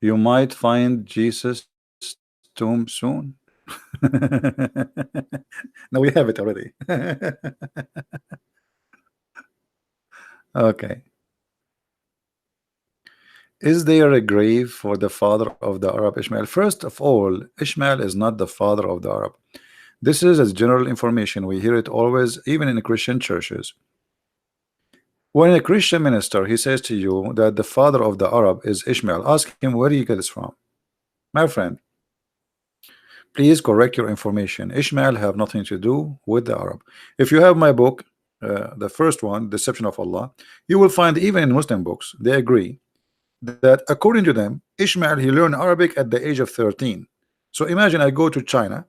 Speaker 1: You might find Jesus' tomb soon. No, we have it already. Okay. Is there a grave for the father of the Arab Ishmael? First of all, Ishmael is not the father of the Arab. This is as general information. We hear it always, even in Christian churches. When a Christian minister he says to you that the father of the Arab is Ishmael, ask him where you get this from. My friend, please correct your information. Ishmael have nothing to do with the Arab. If you have my book, the first one, Deception of Allah, you will find even in Muslim books they agree that according to them, Ishmael he learned Arabic at the age of 13. So imagine I go to China,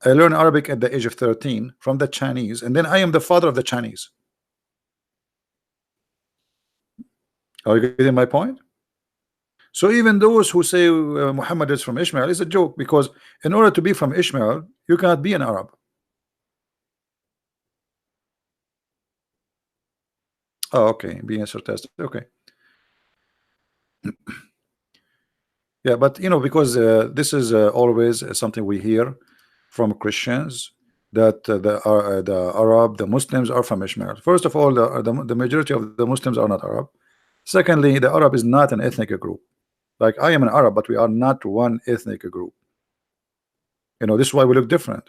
Speaker 1: I learn Arabic at the age of 13 from the Chinese, and then I am the father of the Chinese. Are you getting my point? So even those who say Muhammad is from Ishmael is a joke, because in order to be from Ishmael, you cannot be an Arab. Oh, okay, being sarcastic. Okay, yeah, but because this is always something we hear from Christians that the Arab, the Muslims are from Ishmael. First of all, the majority of the Muslims are not Arab. Secondly, the Arab is not an ethnic group. Like I am an Arab, but we are not one ethnic group. This is why we look different.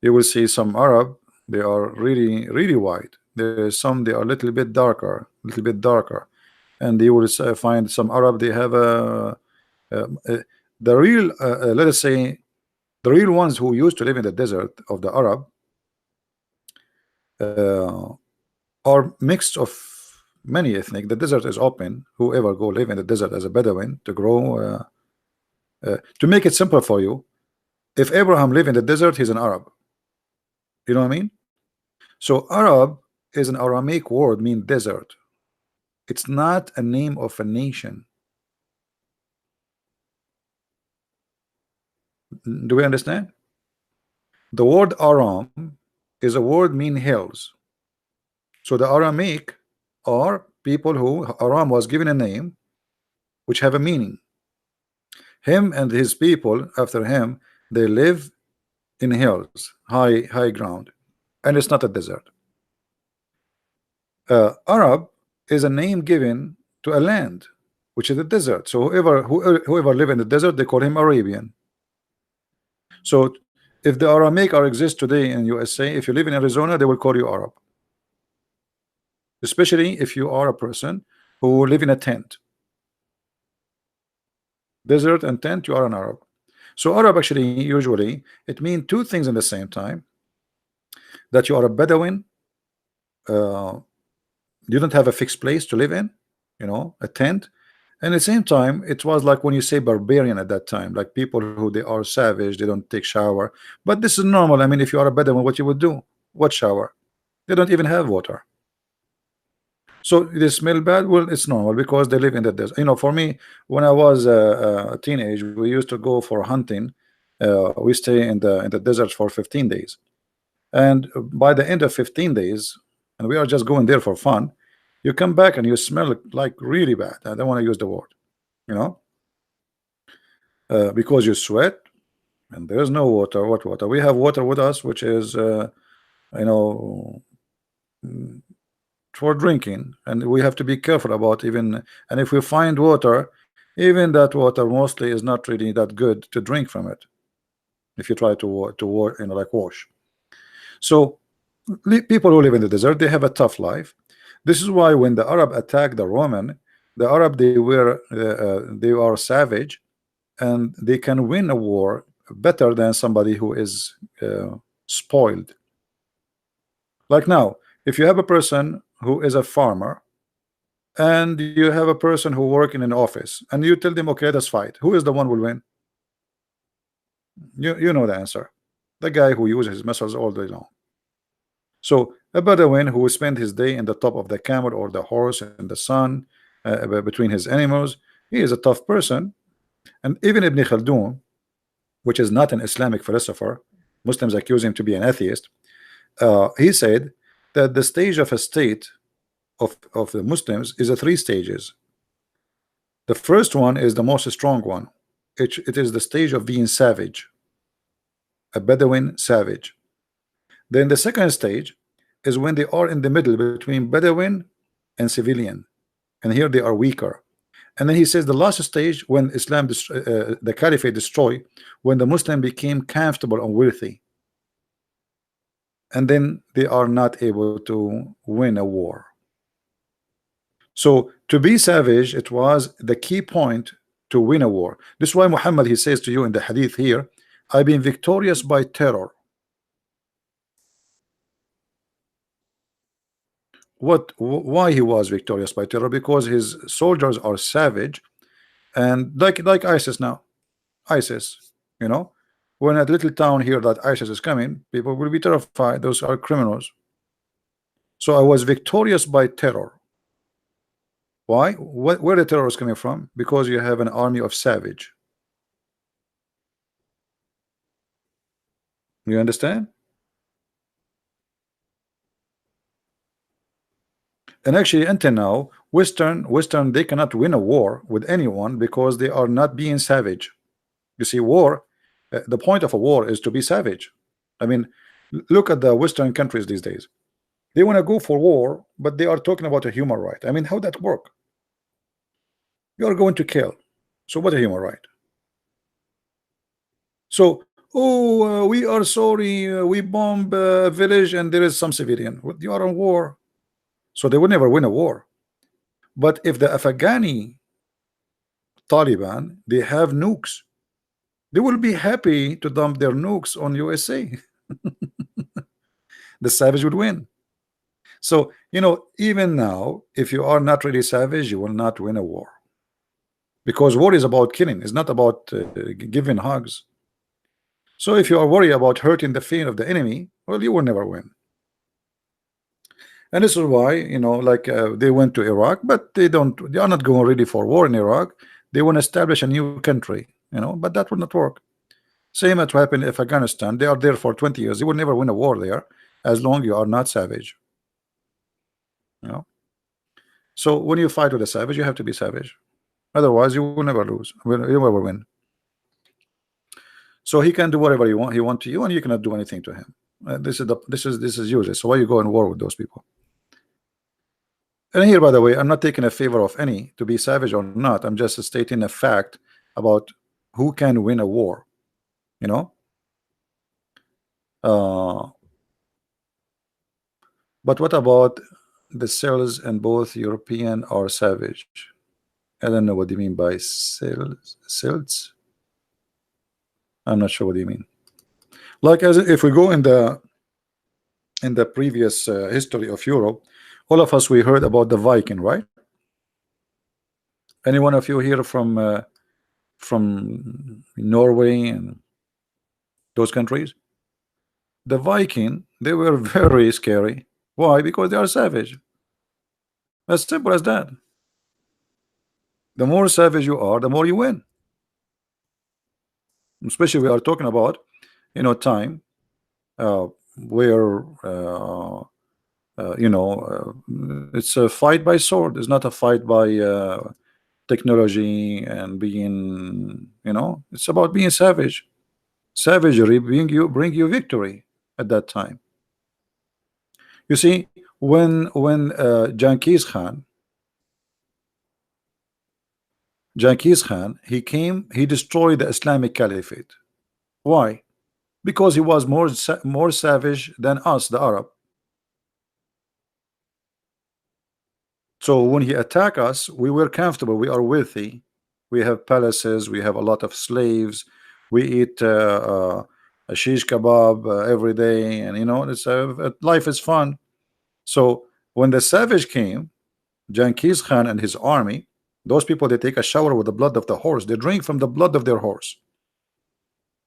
Speaker 1: You will see some Arab, they are really, really white. There's some they are a little bit darker, and you will find some Arab they have the real, let us say, the real ones who used to live in the desert of the Arab uh, are mixed of many ethnic. The desert is open. Whoever go live in the desert as a Bedouin to grow. To make it simple for you, if Abraham lived in the desert, he's an Arab. You know what I mean? So Arab is an Aramaic word mean desert. It's not a name of a nation. Do we understand? The word Aram is a word mean hills. So the Aramaic are people who Aram was given a name which have a meaning. Him and his people after him, they live in hills, high ground, and it's not a desert. Arab is a name given to a land which is a desert. So whoever live in the desert, they call him Arabian. So if the Aramaic are exist today in USA, if you live in Arizona, they will call you Arab. Especially if you are a person who live in a tent. Desert and tent, you are an Arab. So Arab actually usually it means two things in the same time. That you are a Bedouin, you don't have a fixed place to live in, a tent. And at the same time, it was like when you say barbarian at that time, like people who they are savage, they don't take shower. But this is normal. I mean, if you are a Bedouin, what you would do? What shower? They don't even have water. So they smell bad. Well, it's normal because they live in the desert. For me, when I was a teenage, we used to go for hunting. We stay in the desert for 15 days, and by the end of 15 days, and we are just going there for fun, you come back and you smell like really bad. I don't want to use the word, because you sweat and there's no water. What water? We have water with us, which is for drinking, and we have to be careful about even. And if we find water, even that water mostly is not really that good to drink from it. If you try to like wash. So people who live in the desert, they have a tough life. This is why when the Arab attacked the Roman, the Arab they are savage, and they can win a war better than somebody who is spoiled. Like now, if you have a person who is a farmer, and you have a person who work in an office, and you tell them, okay, let us fight. Who is the one will win? You know the answer. The guy who uses his muscles all day long. So a Bedouin who spent his day in the top of the camel or the horse in the sun between his animals, he is a tough person. And even Ibn Khaldun, which is not an Islamic philosopher, Muslims accuse him to be an atheist, he said that the stage of a state of the Muslims is a 3 stages. The first one is the most strong one. It is the stage of being savage, a Bedouin savage. Then the second stage is when they are in the middle between Bedouin and civilian, and here they are weaker. And then he says the last stage, when Islam the Caliphate destroyed, when the Muslim became comfortable and wealthy, and then they are not able to win a war. So to be savage, it was the key point to win a war. This is why Muhammad, he says to you in the hadith here, I've been victorious by terror. Why he was victorious by terror? Because his soldiers are savage, and like ISIS now. ISIS, when a little town here that ISIS is coming, people will be terrified. Those are criminals. So I was victorious by terror. Why? Where the terror is coming from? Because you have an army of savage. You understand? And actually, until now, Western, they cannot win a war with anyone because they are not being savage. You see, war, the point of a war is to be savage. I mean, look at the Western countries these days. They want to go for war, but they are talking about a human right. I mean, how that work? You are going to kill. So what a human right? So, we are sorry, we bomb a village and there is some civilian. You are on war. So they would never win a war. But if the Afghani Taliban, they have nukes, they will be happy to dump their nukes on USA. The savage would win. So, even now, if you are not really savage, you will not win a war. Because war is about killing, it's not about giving hugs. So if you are worried about hurting the feeling of the enemy, well, you will never win. And this is why, they went to Iraq, but they are not going really for war in Iraq. They want to establish a new country, but that would not work. Same as what happened in Afghanistan. They are there for 20 years. They will never win a war there as long you are not savage. You know. So when you fight with a savage, you have to be savage. Otherwise, you will never lose. You will never win. So he can do whatever he want to you, and you cannot do anything to him. This is useless. So why you go in war with those people? And here, by the way, I'm not taking a favor of any to be savage or not. I'm just stating a fact about who can win a war. You know. But what about the cells in both European or savage? I don't know what you mean by cells. I'm not sure what you mean. Like, as if we go in the previous history of Europe, all of us we heard about the Viking, right? Any one of you here from Norway and those countries? The Viking, they were very scary. Why? Because they are savage. As simple as that. The more savage you are, the more you win. Especially we are talking about, time where it's a fight by sword. It's not a fight by technology and being, it's about being savage. Savagery bring you victory at that time. You see, when Genghis Khan, he came, he destroyed the Islamic Caliphate. Why? Because he was more savage than us, the Arab. So when he attacked us, we were comfortable. We are wealthy. We have palaces. We have a lot of slaves. We eat a shish kebab every day, and it's life is fun. So when the savage came, Genghis Khan and his army, those people, they take a shower with the blood of the horse. They drink from the blood of their horse.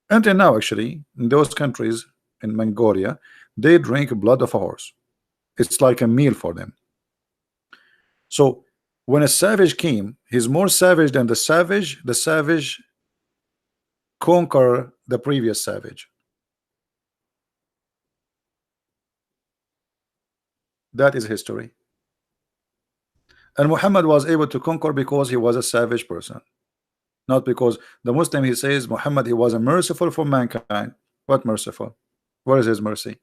Speaker 1: Until now, actually, in those countries, in Mongolia, they drink blood of a horse. It's like a meal for them. So when a savage came, he's more savage than the savage. The savage conquer the previous savage. That is history. And Muhammad was able to conquer because he was a savage person, not because the Muslim, he says Muhammad, he was a merciful for mankind. What merciful? Where is his mercy?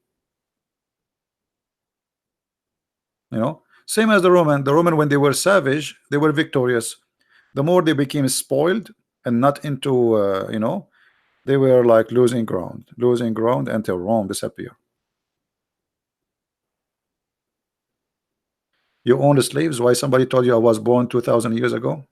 Speaker 1: Same as the Roman, when they were savage, they were victorious. The more they became spoiled and not into they were like losing ground until Rome disappeared. You own the slaves. Why? Somebody told you I was born 2,000 years ago?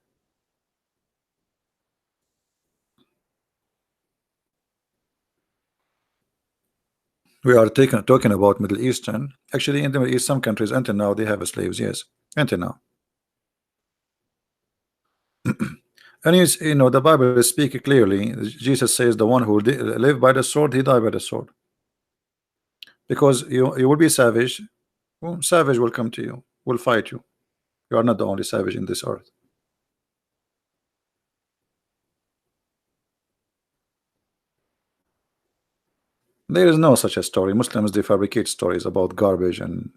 Speaker 1: We are talking about Middle Eastern. Actually, in the Middle East, some countries until now they have slaves. Yes, until now. And the Bible speaks clearly. Jesus says the one who live by the sword, he die by the sword. Because you will be savage. Well, savage will come to you, will fight you. You are not the only savage in this earth. There is no such a story. Muslims, they fabricate stories about garbage, and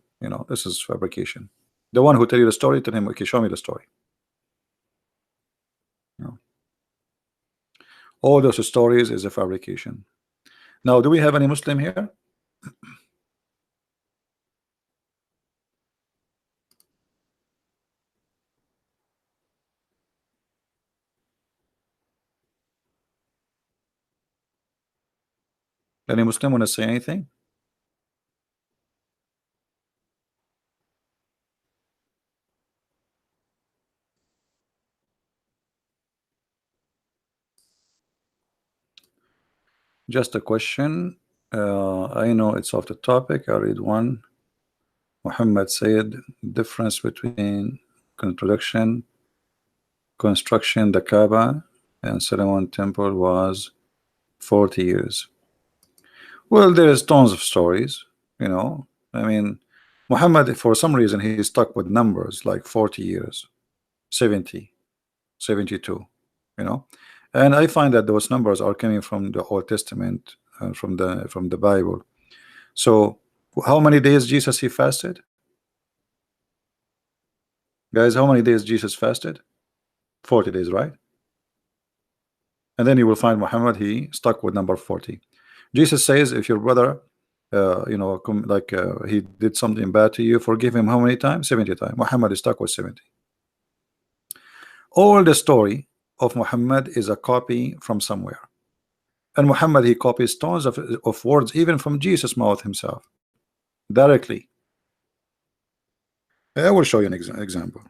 Speaker 1: this is fabrication. The one who tell you the story, tell him, okay, show me the story. All those stories is a fabrication. Now, do we have any Muslim here? Any Muslim want to say anything? Just a question. I know it's off the topic. I read one. Muhammad said difference between construction, the Kaaba and Solomon Temple was 40 years. Well, there's tons of stories, I mean, Muhammad, for some reason, he's stuck with numbers like 40 years, 70, 72, And I find that those numbers are coming from the Old Testament, from the Bible. So how many days Jesus he fasted? Guys, how many days Jesus fasted? 40 days, right? And then you will find Muhammad, he stuck with number 40. Jesus says, if your brother, he did something bad to you, forgive him how many times? 70 times. Muhammad is stuck with 70. All the story of Muhammad is a copy from somewhere. And Muhammad, he copies tons of words, even from Jesus' mouth himself, directly. I will show you an example.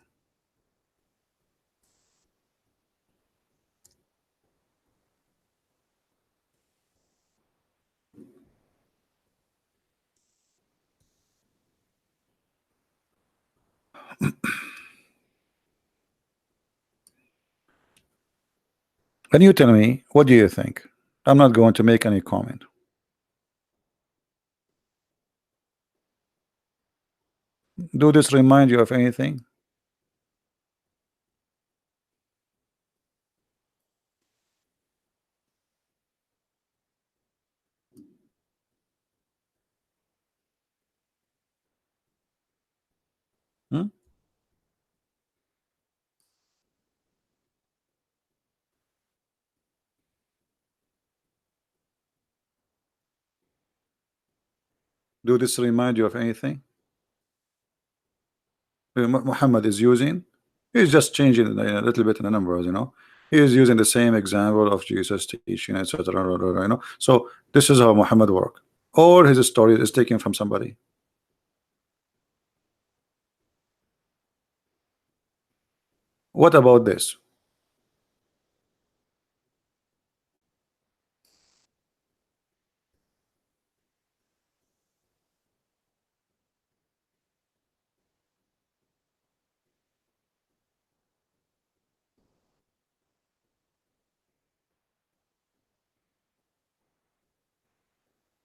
Speaker 1: And you tell me, what do you think? I'm not going to make any comment. Do this remind you of anything? Hmm? Do this remind you of anything Muhammad is using? He's just changing a little bit in the numbers, He is using the same example of Jesus teaching, etc. So this is how Muhammad work. All his story is taken from somebody. What about this?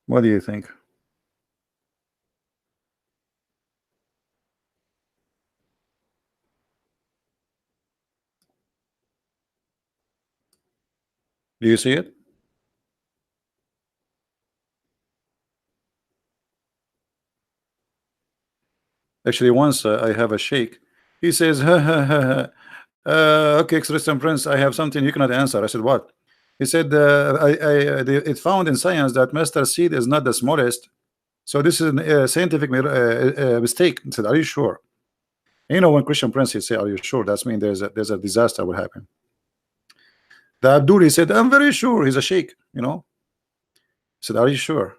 Speaker 1: What do you think? Do you see it? Actually, once I have a sheikh. He says, ha, ha, ha, ha. Okay, Christian Prince, I have something you cannot answer. I said, what? He said, it found in science that mustard seed is not the smallest. So this is a scientific mistake. I said, are you sure? When Christian Prince he say, are you sure? That's mean there's a disaster will happen. The Abdul, he said, I'm very sure. He's a sheikh. I said, are you sure?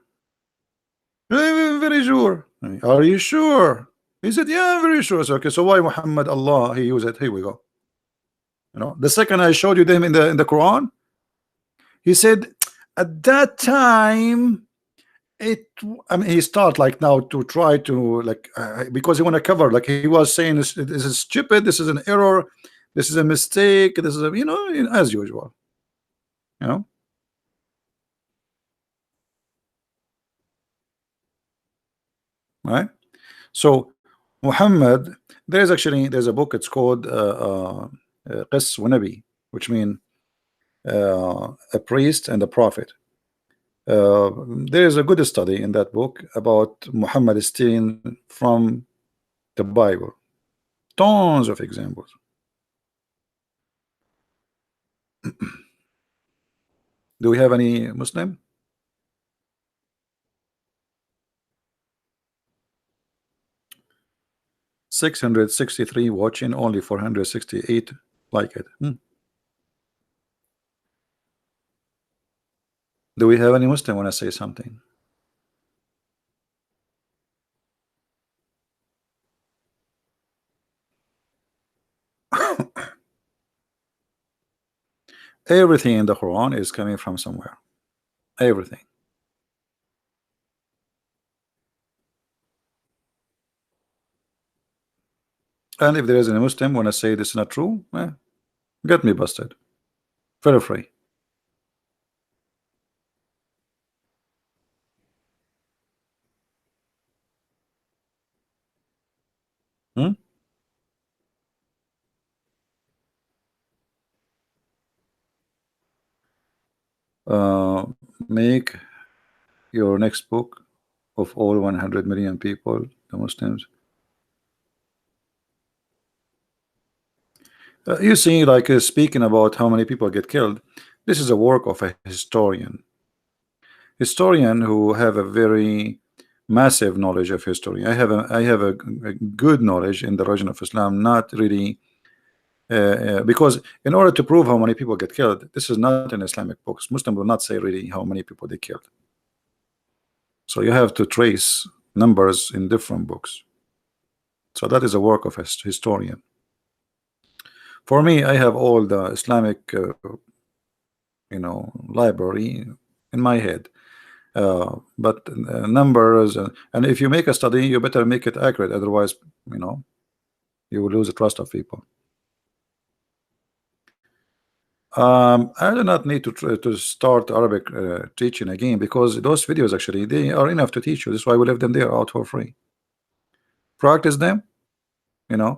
Speaker 1: Very sure. Are you sure? He said, yeah, I'm very sure. So, okay, so why Muhammad Allah he used it? Here we go. The second I showed you them in the Quran, he said at that time it. I mean, he start like now to try to like because he want to cover, like he was saying this is stupid, this is an error, this is a mistake, this is a as usual, you know. Right. So Muhammad, there's a book. It's called Qis wa Nabi, which mean a priest and a prophet. There is a good study in that book about Muhammad stealing from the Bible. Tons of examples. Do we have any Muslim? 663 watching, only 468 like it. Do we have any Muslim want to say something? Everything in the Quran is coming from somewhere. Everything. And if there is any Muslim want to say this is not true, get me busted. Feel free. Hmm? uh, make your next book of all 100 million people, the Muslims. You see, like speaking about how many people get killed, this is a work of a historian who have a very massive knowledge of history. I have a good knowledge in the religion of Islam, not really because in order to prove how many people get killed, this is not in Islamic books. Muslim will not say really how many people they killed. So you have to trace numbers in different books. So that is a work of a historian. For me, I have all the Islamic, library in my head. But numbers, and if you make a study, you better make it accurate. Otherwise, you will lose the trust of people. I do not need to to start Arabic teaching again, because those videos actually they are enough to teach you. That's why we leave them there out for free. Practice them,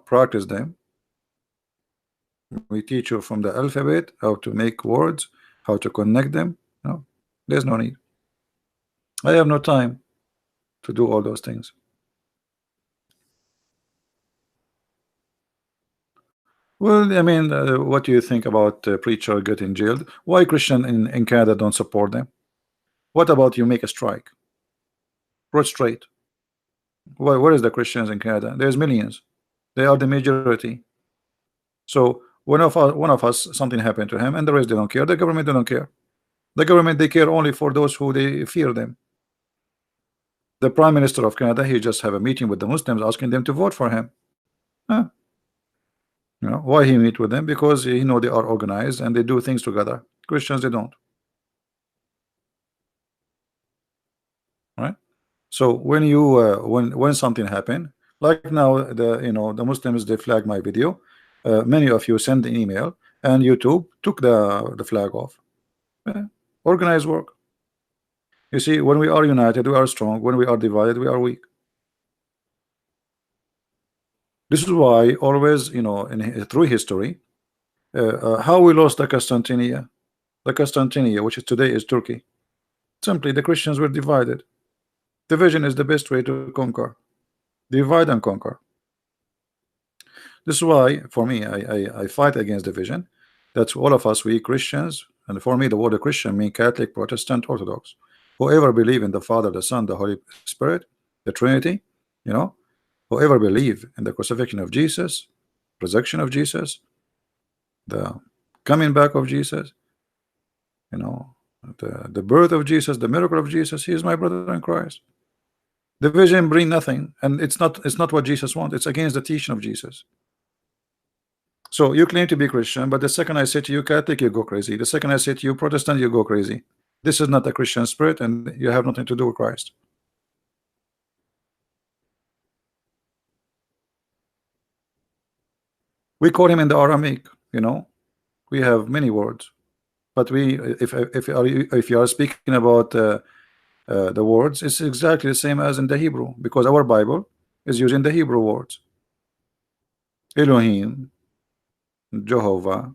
Speaker 1: practice them. We teach you from the alphabet how to make words, how to connect them. There's no need. I have no time to do all those things. Well, I mean, what do you think about preacher getting jailed? Why Christian in Canada don't support them? What about you make a strike? Prostrate. Where is the Christians in Canada? There's millions. They are the majority. So one of us something happened to him, and the rest they don't care. The government they don't care. The government they care only for those who they fear them. The Prime Minister of Canada, he just have a meeting with the Muslims asking them to vote for him. Huh? Why he meet with them? Because he know they are organized and they do things together. Christians they don't. Right? So when you when something happen, like now the Muslims they flag my video. Many of you send an email, and YouTube took the flag off. Organized work. You see, when we are united, we are strong. When we are divided, we are weak. This is why always, through history, how we lost the Constantinople, which is today is Turkey. Simply, the Christians were divided. Division is the best way to conquer. Divide and conquer. This is why, for me, I fight against division. That's all of us, we Christians, and for me, the word Christian means Catholic, Protestant, Orthodox. Whoever believe in the Father, the Son, the Holy Spirit, the Trinity, whoever believe in the crucifixion of Jesus, resurrection of Jesus, the coming back of Jesus, the birth of Jesus, the miracle of Jesus, he is my brother in Christ. Division bring nothing, and it's not what Jesus wants. It's against the teaching of Jesus. So you claim to be Christian, but the second I say to you Catholic, you go crazy. The second I say to you Protestant, you go crazy. This is not a Christian spirit, and you have nothing to do with Christ. We call him in the Aramaic, we have many words, but if you are speaking about the words, it's exactly the same as in the Hebrew, because our Bible is using the Hebrew words. Elohim, Jehovah,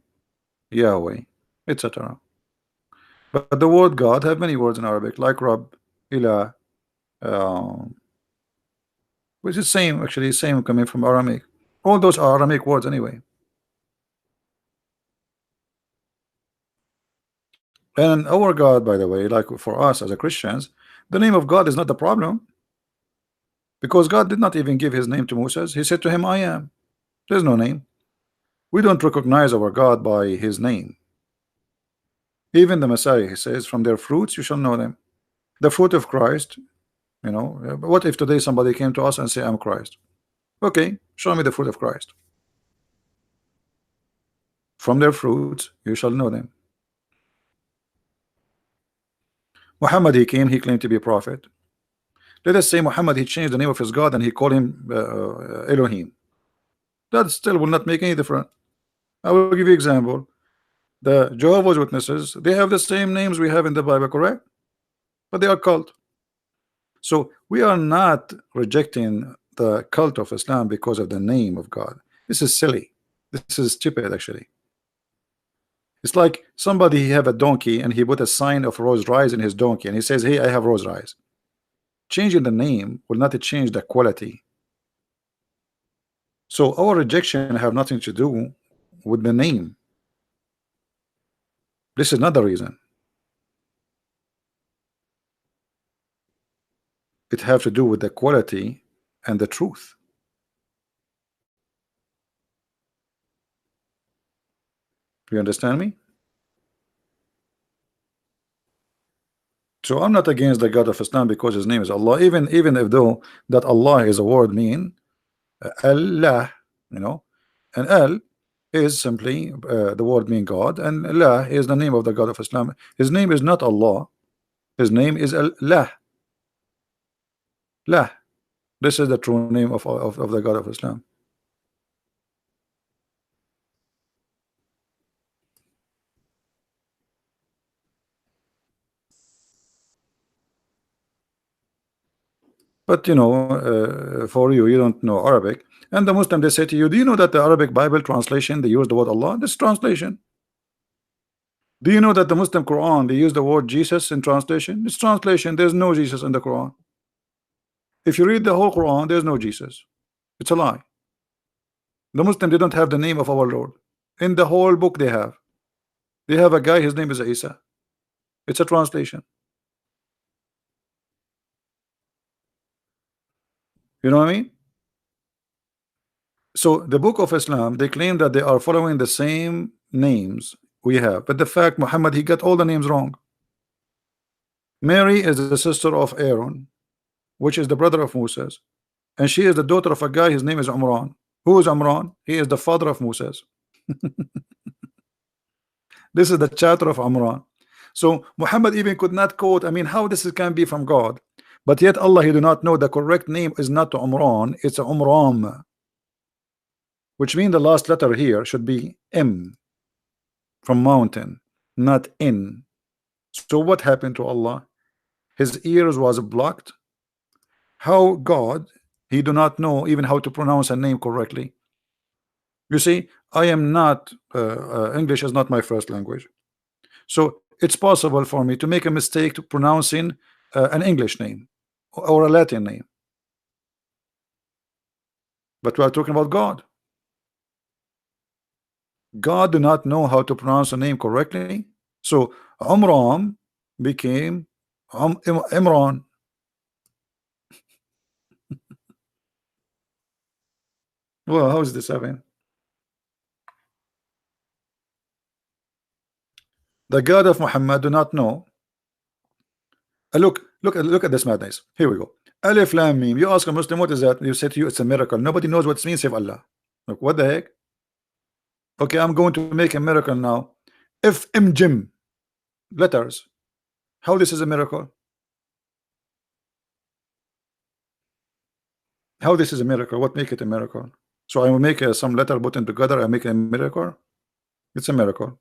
Speaker 1: Yahweh, etc. But the word God have many words in Arabic, like Rab, Ilah, which is same, actually same coming from Aramaic. All those are Aramaic words anyway. And our God, by the way, like for us as a Christians, the name of God is not the problem, because God did not even give his name to Moses. He said to him, I am. There's no name. We don't recognize our God by his name. Even the Messiah, he says, from their fruits you shall know them. The fruit of Christ, what if today somebody came to us and say, I'm Christ? Okay, show me the fruit of Christ. From their fruits you shall know them. Muhammad, he came, he claimed to be a prophet. Let us say Muhammad, he changed the name of his God and he called him Elohim. That still will not make any difference. I will give you example. The Jehovah's Witnesses, they have the same names we have in the Bible, correct? But they are cult. So we are not rejecting the cult of Islam because of the name of God. This is silly. This is stupid, actually. It's like somebody he have a donkey and he put a sign of Rose Rise in his donkey and he says, hey, I have Rose Rise. Changing the name will not change the quality. So our rejection have nothing to do with the name. This is not the reason. It have to do with the quality and the truth. You understand me? So I'm not against the God of Islam because his name is Allah, even if though that Allah is a word mean Allah, you know, and Al is simply the word mean God, and Allah is the name of the God of Islam. His name is not Allah. His name is Allah. Lah. This is the true name of the God of Islam. But you know, for you, you don't know Arabic, and the Muslim they say to you, do you know that the Arabic Bible translation they use the word Allah? This translation. Do you know that the Muslim Quran they use the word Jesus in translation? It's translation. There's no Jesus in the Quran. If you read the whole Quran, there's no Jesus. It's a lie. The Muslim they don't have the name of our Lord in the whole book. They have. They have a guy. His name is Isa. It's a translation. You know what I mean? So the book of Islam, they claim that they are following the same names we have, but the fact Muhammad he got all the names wrong. Mary is the sister of Aaron, which is the brother of Moses, and she is the daughter of a guy. His name is Umran. Who is Umran? He is the father of Moses. This is the chapter of Umran. So Muhammad even could not quote. I mean, how this can be from God? But yet Allah he do not know the correct name is not Umran, it's Umram, which means the last letter here should be M from mountain, not N. So what happened to Allah? His ears was blocked. How God he do not know even how to pronounce a name correctly? You see, I am not English is not my first language, so it's possible for me to make a mistake to pronouncing an English name or a Latin name, but we are talking about God. God do not know how to pronounce a name correctly, so Umram became Imran. Well, how is this happening? The God of Muhammad do not know. Look at this madness. Here we go. Alif Lam Mim. You ask a Muslim what is that? You say to you it's a miracle. Nobody knows what it means save Allah. Look, what the heck? Okay, I'm going to make a miracle now. If M Jim letters, how this is a miracle? How this is a miracle? What make it a miracle? So I will make some letter put together and make a miracle. It's a miracle.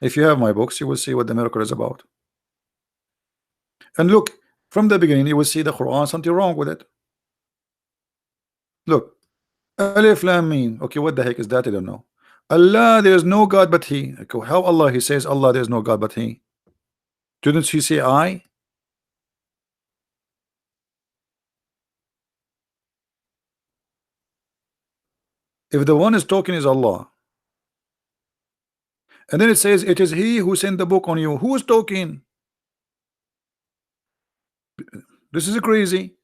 Speaker 1: If you have my books, you will see what the miracle is about. And look, from the beginning, you will see the Quran, something wrong with it. Look, Alif Lam Mim. Okay, what the heck is that? I don't know. Allah, there is no God but He. Okay, how Allah? He says Allah, there is no God but He. Didn't He say I? If the one is talking is Allah, and then it says it is He who sent the book on you, who is talking? This is crazy.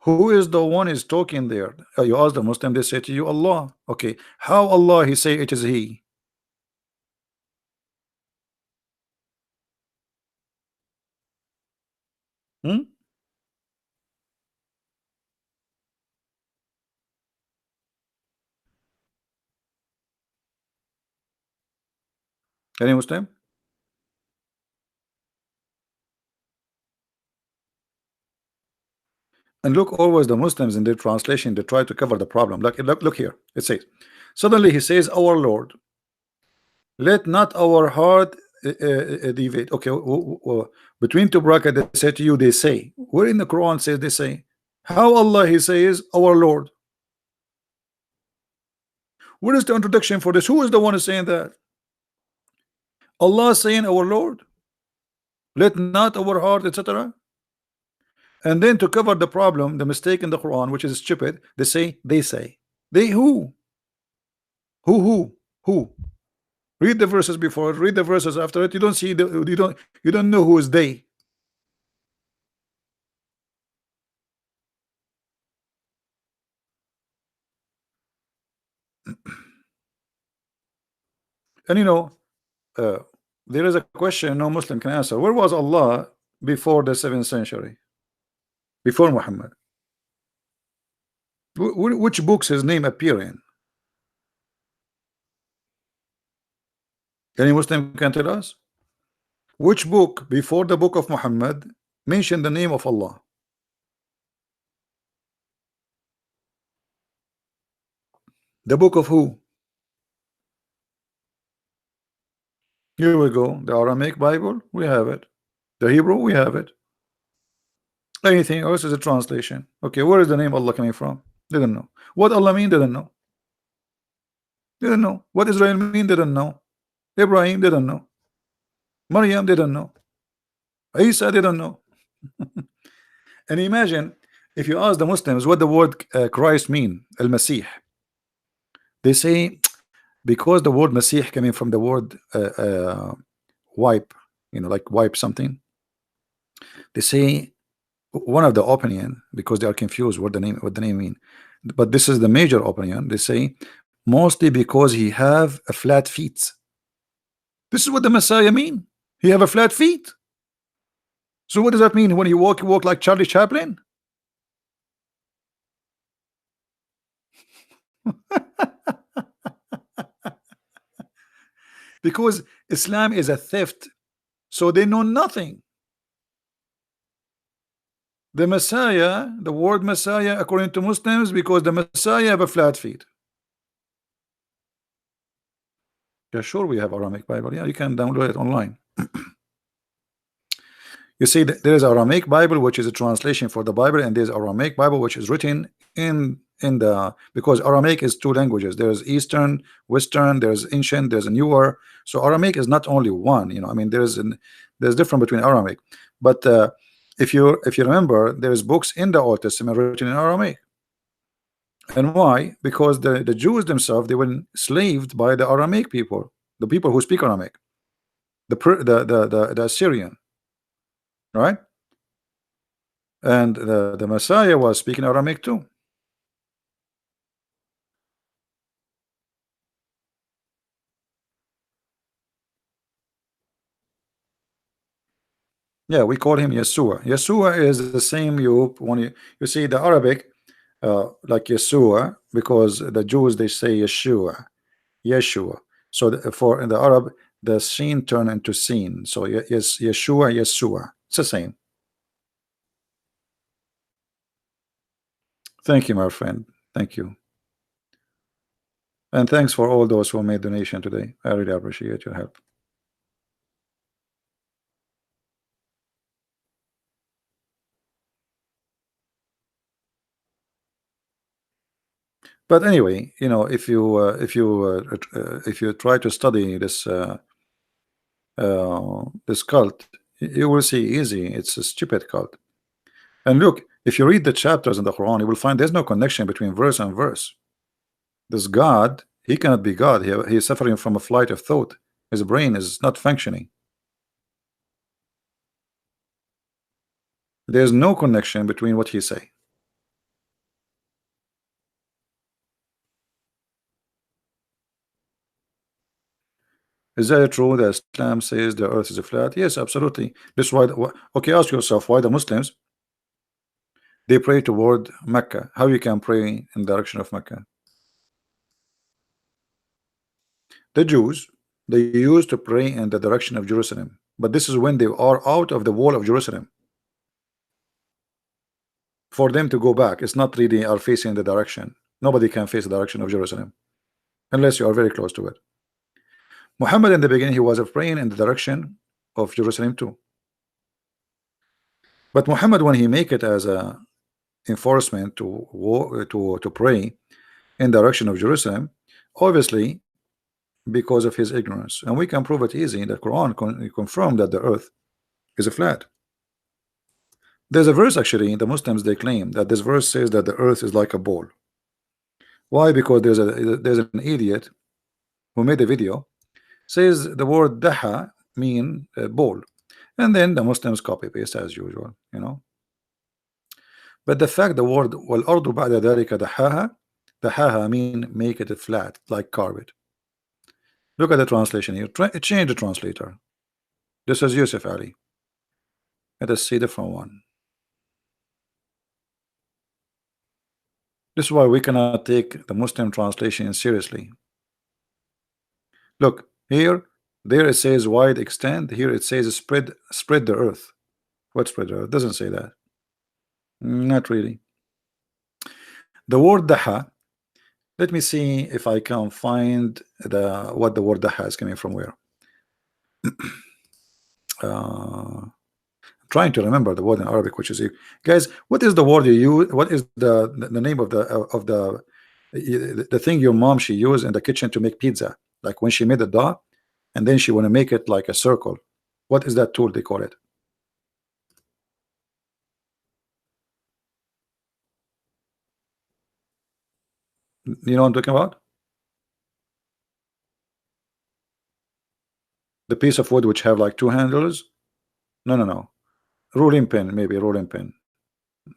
Speaker 1: Who is the one is talking there? You ask the Muslim, they say to you Allah. Okay, how Allah He say it is He? Hmm? Any Muslim? And look, always the Muslims in their translation they try to cover the problem. Like look here, it says suddenly He says our Lord, let not our heart deviate. Okay, between two brackets they say to you they say. Where in the Quran says they say? How Allah He says our Lord? Where is the introduction for this? Who is the one who's saying that? Allah saying, our Lord, let not our heart, etc. And then to cover the problem, the mistake in the Quran, which is stupid, they say. They who? Who? Read the verses before it, read the verses after it. You don't see the you don't know who is they. And uh, there is a question no Muslim can answer. Where was Allah before the 7th century? Before Muhammad? Which books his name appear in? Any Muslim can tell us? Which book before the book of Muhammad mentioned the name of Allah? The book of who? Here we go. The Aramaic Bible, we have it. The Hebrew, we have it. Anything else is a translation. Okay, where is the name Allah coming from? Didn't know. What Allah mean? Didn't know. Didn't know. What Israel mean? Didn't know. Ibrahim didn't know. Maryam didn't know. Isa didn't know. And imagine if you ask the Muslims what the word Christ mean, Al-Masih, they say because the word Masih coming from the word wipe, like wipe something. They say one of the opinion, because they are confused what the name mean, but this is the major opinion. They say mostly because he have a flat feet. This is what the Messiah mean. He have a flat feet. So what does that mean? When he walk like Charlie Chaplin? Because Islam is a theft, so they know nothing. The Messiah, the word Messiah, according to Muslims, because the Messiah have a flat feet. Yeah, sure, we have Aramaic Bible. Yeah, you can download it online. You see, there is Aramaic Bible, which is a translation for the Bible, and there's Aramaic Bible, which is written in the, because Aramaic is two languages. There's Eastern, Western, there's ancient, there's a newer. So Aramaic is not only one. I mean, there's difference between Aramaic. But if you remember, there's books in the Old Testament written in Aramaic. And why? Because the Jews themselves, they were enslaved by the Aramaic people, the people who speak Aramaic, the Assyrian, right? And the Messiah was speaking Aramaic too. Yeah, we call him Yeshua. Yeshua is the same when you see the Arabic, like Yeshua, because the Jews they say Yeshua. So for in the Arab, the seen turn into seen. So yes, Yeshua. It's the same. Thank you, my friend. Thank you. And thanks for all those who made donation today. I really appreciate your help. But anyway, if you try to study this this cult, you will see easy it's a stupid cult. And look, if you read the chapters in the Quran, you will find there's no connection between verse and verse. This God, he cannot be God. He is suffering from a flight of thought. His brain is not functioning. There's no connection between what he say. Is that true that Islam says the earth is flat? Yes, absolutely. That's why. Okay, ask yourself why the Muslims they pray toward Mecca. How you can pray in the direction of Mecca? The Jews they used to pray in the direction of Jerusalem, but this is when they are out of the wall of Jerusalem. For them to go back, it's not really are facing the direction. Nobody can face the direction of Jerusalem unless you are very close to it. Muhammad in the beginning he was praying in the direction of Jerusalem too. But Muhammad, when he make it as a enforcement to pray in the direction of Jerusalem, Obviously, because of his ignorance, and we can prove it easy. The Quran confirmed that the earth is a flat. There's a verse actually, the Muslims they claim that this verse says that the earth is like a ball. Why? Because there's an idiot who made a video says the word daha mean ball, and then the Muslims copy paste as usual, you know. But the fact the word wal ardu ba'da dhalika dahaha mean make it flat like carpet. Look at the translation here. Change the translator. This is Yusuf Ali. Let us see different one. This is why we cannot take the Muslim translation seriously. Look here, there it says wide extend. Here it says spread the earth. What spread the earth? Doesn't say that. Not really. The word daha. Let me see if I can find what the word daha is coming from. Where? Trying to remember the word in Arabic, which is guys. What is the word you use? What is the name of the thing your mom she used in the kitchen to make pizza? Like when she made the dough, and then she want to make it like a circle. What is that tool they call it? You know what I'm talking about? The piece of wood which have like two handles. No. Rolling pin, maybe rolling pin.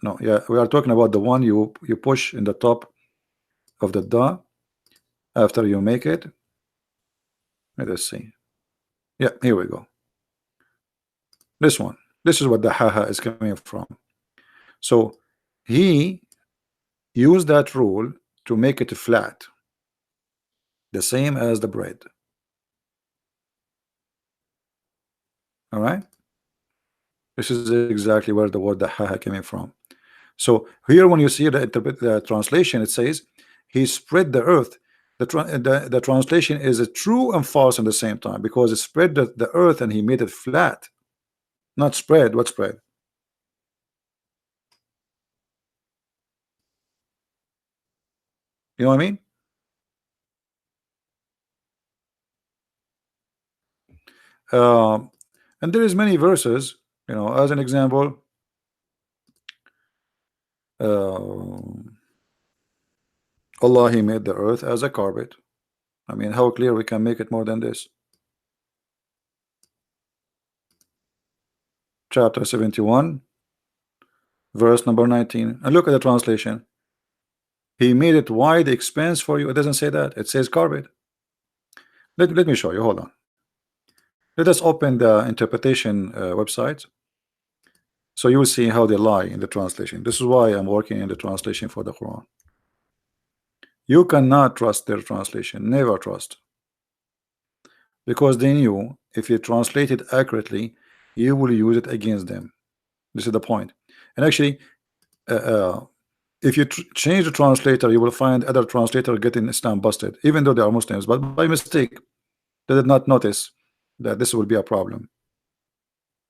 Speaker 1: No, yeah, we are talking about the one you push in the top of the dough after you make it. Let us see. Yeah, here we go. This one. This is what the haha is coming from. So he used that rule to make it flat, the same as the bread. All right. This is exactly where the word the haha coming from. So here, when you see the translation, it says he spread the earth. The translation is a true and false at the same time, because it spread the earth and he made it flat, not spread. What spread? You know what I mean? And there is many verses, you know, as an example. Allah, he made the earth as a carpet. I mean, how clear we can make it more than this? Chapter 71, verse number 19. And look at the translation. He made it wide expanse for you. It doesn't say that. It says carpet. Let me show you. Hold on. Let us open the interpretation website, so you will see how they lie in the translation. This is why I'm working in the translation for the Quran. You cannot trust their translation. Never trust. Because they knew if you translate it accurately, you will use it against them. This is the point. And actually, if you change the translator, you will find other translator getting Islam busted, even though they are Muslims, but by mistake they did not notice that this will be a problem.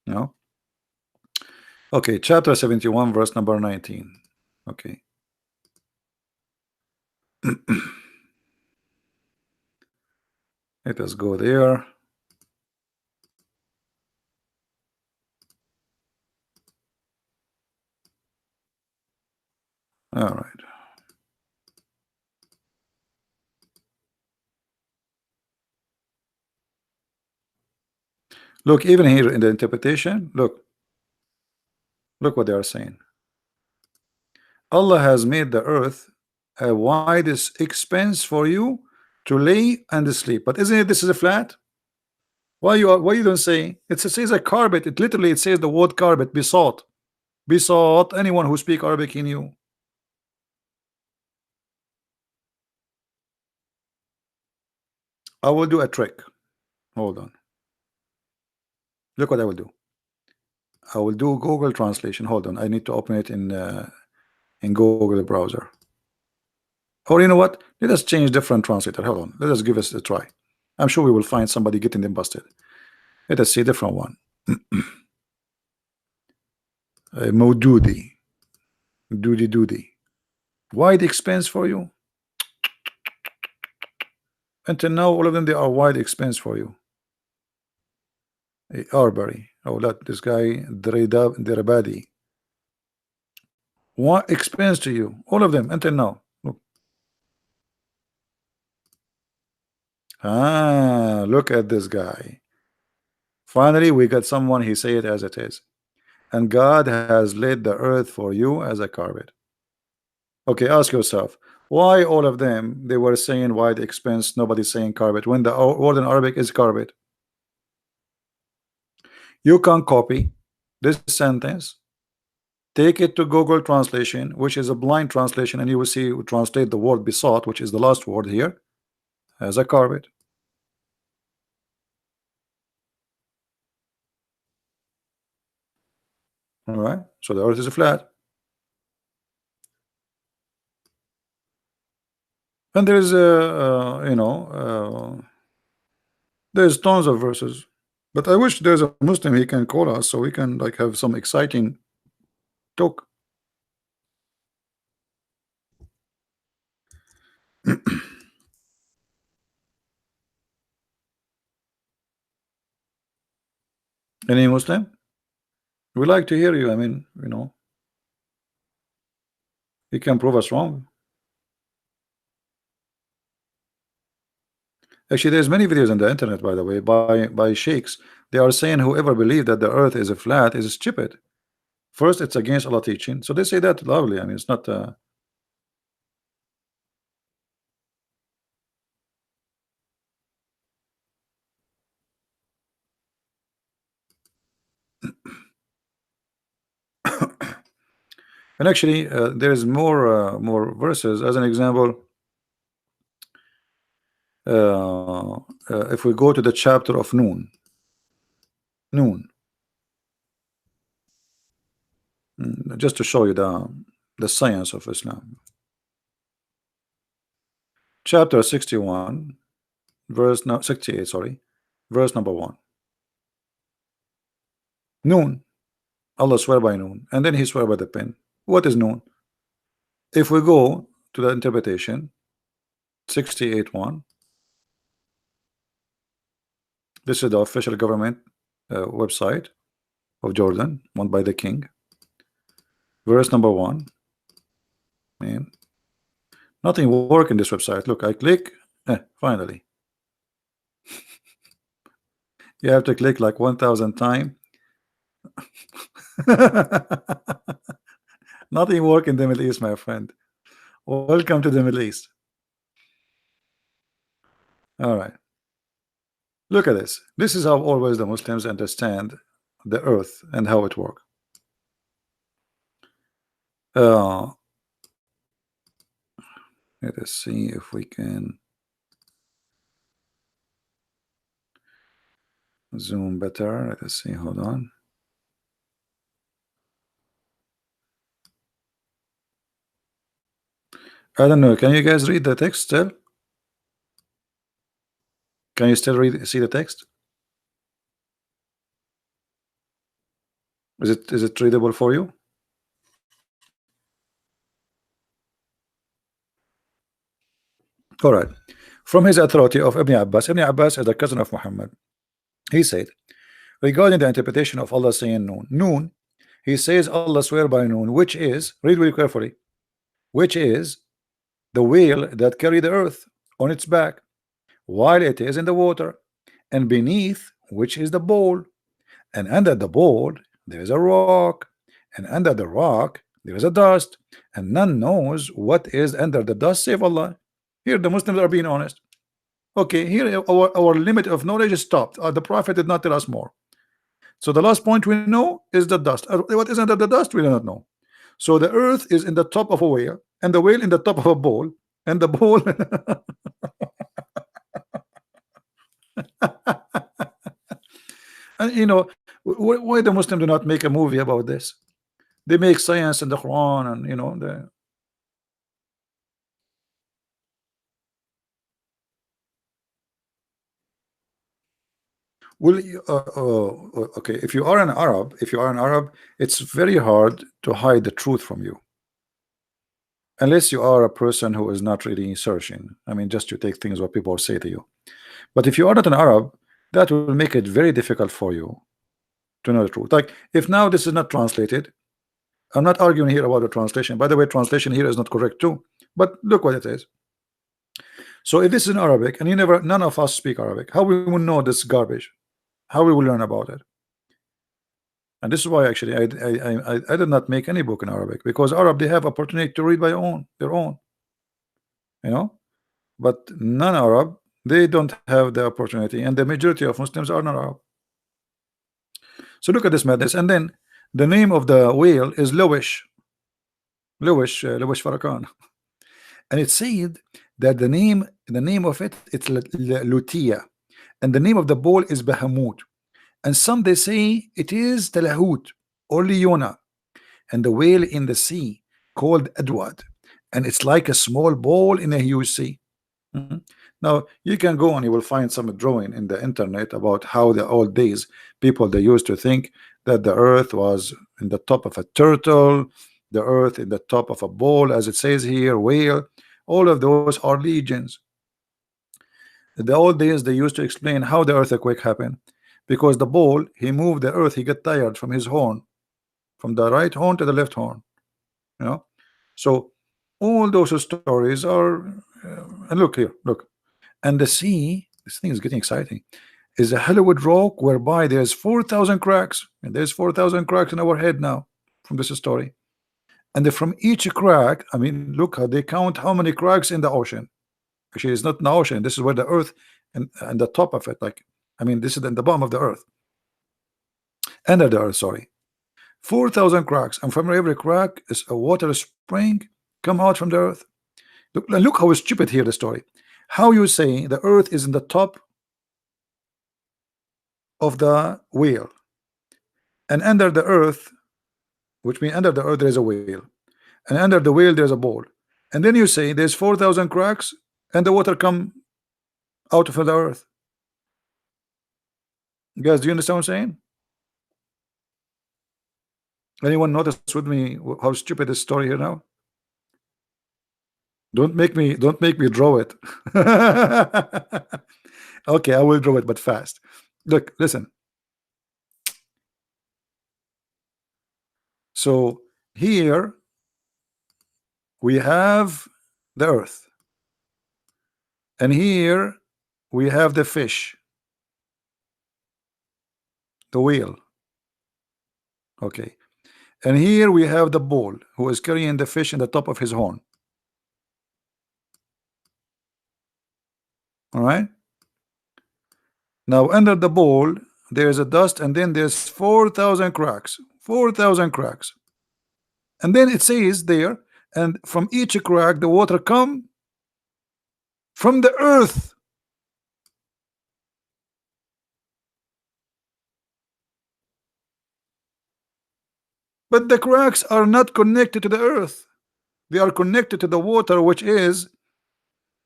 Speaker 1: You know. Okay, chapter 71, verse number 19. Okay. Let us go there. All right. Look, even here in the interpretation, look what they are saying. Allah has made the earth a widest expanse for you to lay and sleep. But isn't it this is a flat? Why you don't say it says a carpet? It literally, it says the word carpet. Besought anyone who speak Arabic in you. I will do a trick. Hold on. Look what I will do. I will do Google translation. Hold on. I need to open it in Google browser. Or you know what? Let us change different translator. Hold on. Let us give us a try. I'm sure we will find somebody getting them busted. Let us see a different one. Modudi. Doody. Wide expense for you. Until now, all of them they are wide expense for you. Arbery. Oh, let this guy Dirabadi. What expense to you? All of them until now. Look. Ah, look at this guy. Finally, we got someone. He say it as it is. And God has laid the earth for you as a carpet. Okay, ask yourself, why all of them they were saying wide expense, nobody's saying carpet, when the word in Arabic is carpet. You can copy this sentence, take it to Google translation, which is a blind translation, and you will see translate the word besought, which is the last word here, as a carpet. All right, so the earth is flat, and there's there's tons of verses. But I wish there's a Muslim he can call us so we can like have some exciting talk. Any Muslim? We like to hear you. I mean, he can prove us wrong. Actually, there's many videos on the internet, by the way, by sheikhs. They are saying whoever believes that the earth is a flat is stupid. First, it's against Allah teaching, so they say that loudly. I mean, it's not. And actually, there is more verses. As an example, if we go to the chapter of Noon, just to show you the science of Islam. Chapter 61, verse no, 68, sorry, verse number 1. Noon, Allah swear by noon, and then he swear by the pen. What is noon? If we go to the interpretation, 68:1, this is the official government website of Jordan, owned by the king. Verse number 1. Man, nothing work in this website. Look, I click, finally. You have to click like 1,000 times. Nothing work in the Middle East, my friend. Welcome to the Middle East. All right. Look at this. This is how always the Muslims understand the earth and how it works. Let us see if we can zoom better. Let us see. Hold on. I don't know. Can you guys read the text still? Can you still see the text? Is it readable for you? All right. From his authority of Ibn Abbas is the cousin of Muhammad. He said, regarding the interpretation of Allah saying noon, he says Allah swear by noon, which is, read very carefully, which is the whale that carry the earth on its back while it is in the water, and beneath which is the bowl, and under the bowl there is a rock, and under the rock there is a dust, and none knows what is under the dust save Allah. Here the Muslims are being honest. Okay, here our limit of knowledge is stopped. The Prophet did not tell us more. So the last point we know is the dust. What is under the dust we do not know. So the earth is in the top of a whale, and the whale in the top of a bowl, and the bowl and why the Muslim do not make a movie about this? They make science in the Quran, and the well, okay. If you are an Arab, it's very hard to hide the truth from you. unless you are a person who is not really searching. I mean, just to take things what people say to you. But if you are not an Arab, that will make it very difficult for you to know the truth. Like if now this is not translated, I'm not arguing here about the translation. By the way, translation here is not correct too. But look what it is. So if this is in Arabic and you never, none of us speak Arabic, how we will know this garbage? How we will learn about it? And this is why actually I did not make any book in Arabic, because Arab they have opportunity to read by their own, you know. But non-Arab they don't have the opportunity, and the majority of Muslims are not Arab. So look at this madness. And then the name of the whale is Lowish Farrakhan, and it said that the name of it's Lutia, and the name of the bull is Bahamut, and some they say it is Talahut or Leona, and the whale in the sea called Adwad, and it's like a small ball in a huge sea. Mhm. Now you can go and you will find some drawing in the internet about how the old days people they used to think that the earth was in the top of a turtle, the earth in the top of a ball, as it says here, whale. All of those are legions. In the old days they used to explain how the earthquake happened, because the ball he moved the earth, he got tired from his horn, from the right horn to the left horn, you know. So all those stories are and look here, look. And the sea, this thing is getting exciting, is a Hollywood rock whereby there's 4,000 cracks, and there's 4,000 cracks in our head now from this story. And from each crack, I mean, look how they count how many cracks in the ocean. Actually, it's not in the ocean. This is where the earth and the top of it, like, I mean, this is in the bottom of the earth, under the earth, sorry. 4,000 cracks, and from every crack is a water spring come out from the earth. Look how stupid here the story. How you say the earth is in the top of the wheel, and under the earth, which means under the earth there is a wheel, and under the wheel there's a ball, and then you say there's 4,000 cracks and the water come out of the earth. Guys, do you understand what I'm saying? Anyone notice with me how stupid this story here now? Don't make me draw it. Okay, I will draw it, but fast. Look, listen. So here we have the earth, and here we have the fish, the whale. Okay, and here we have the bull who is carrying the fish in the top of his horn. All right. Now under the bowl there's a dust, and then there's 4,000 cracks. 4,000 cracks. And then it says there, and from each crack the water come from the earth. But the cracks are not connected to the earth. They are connected to the water, which is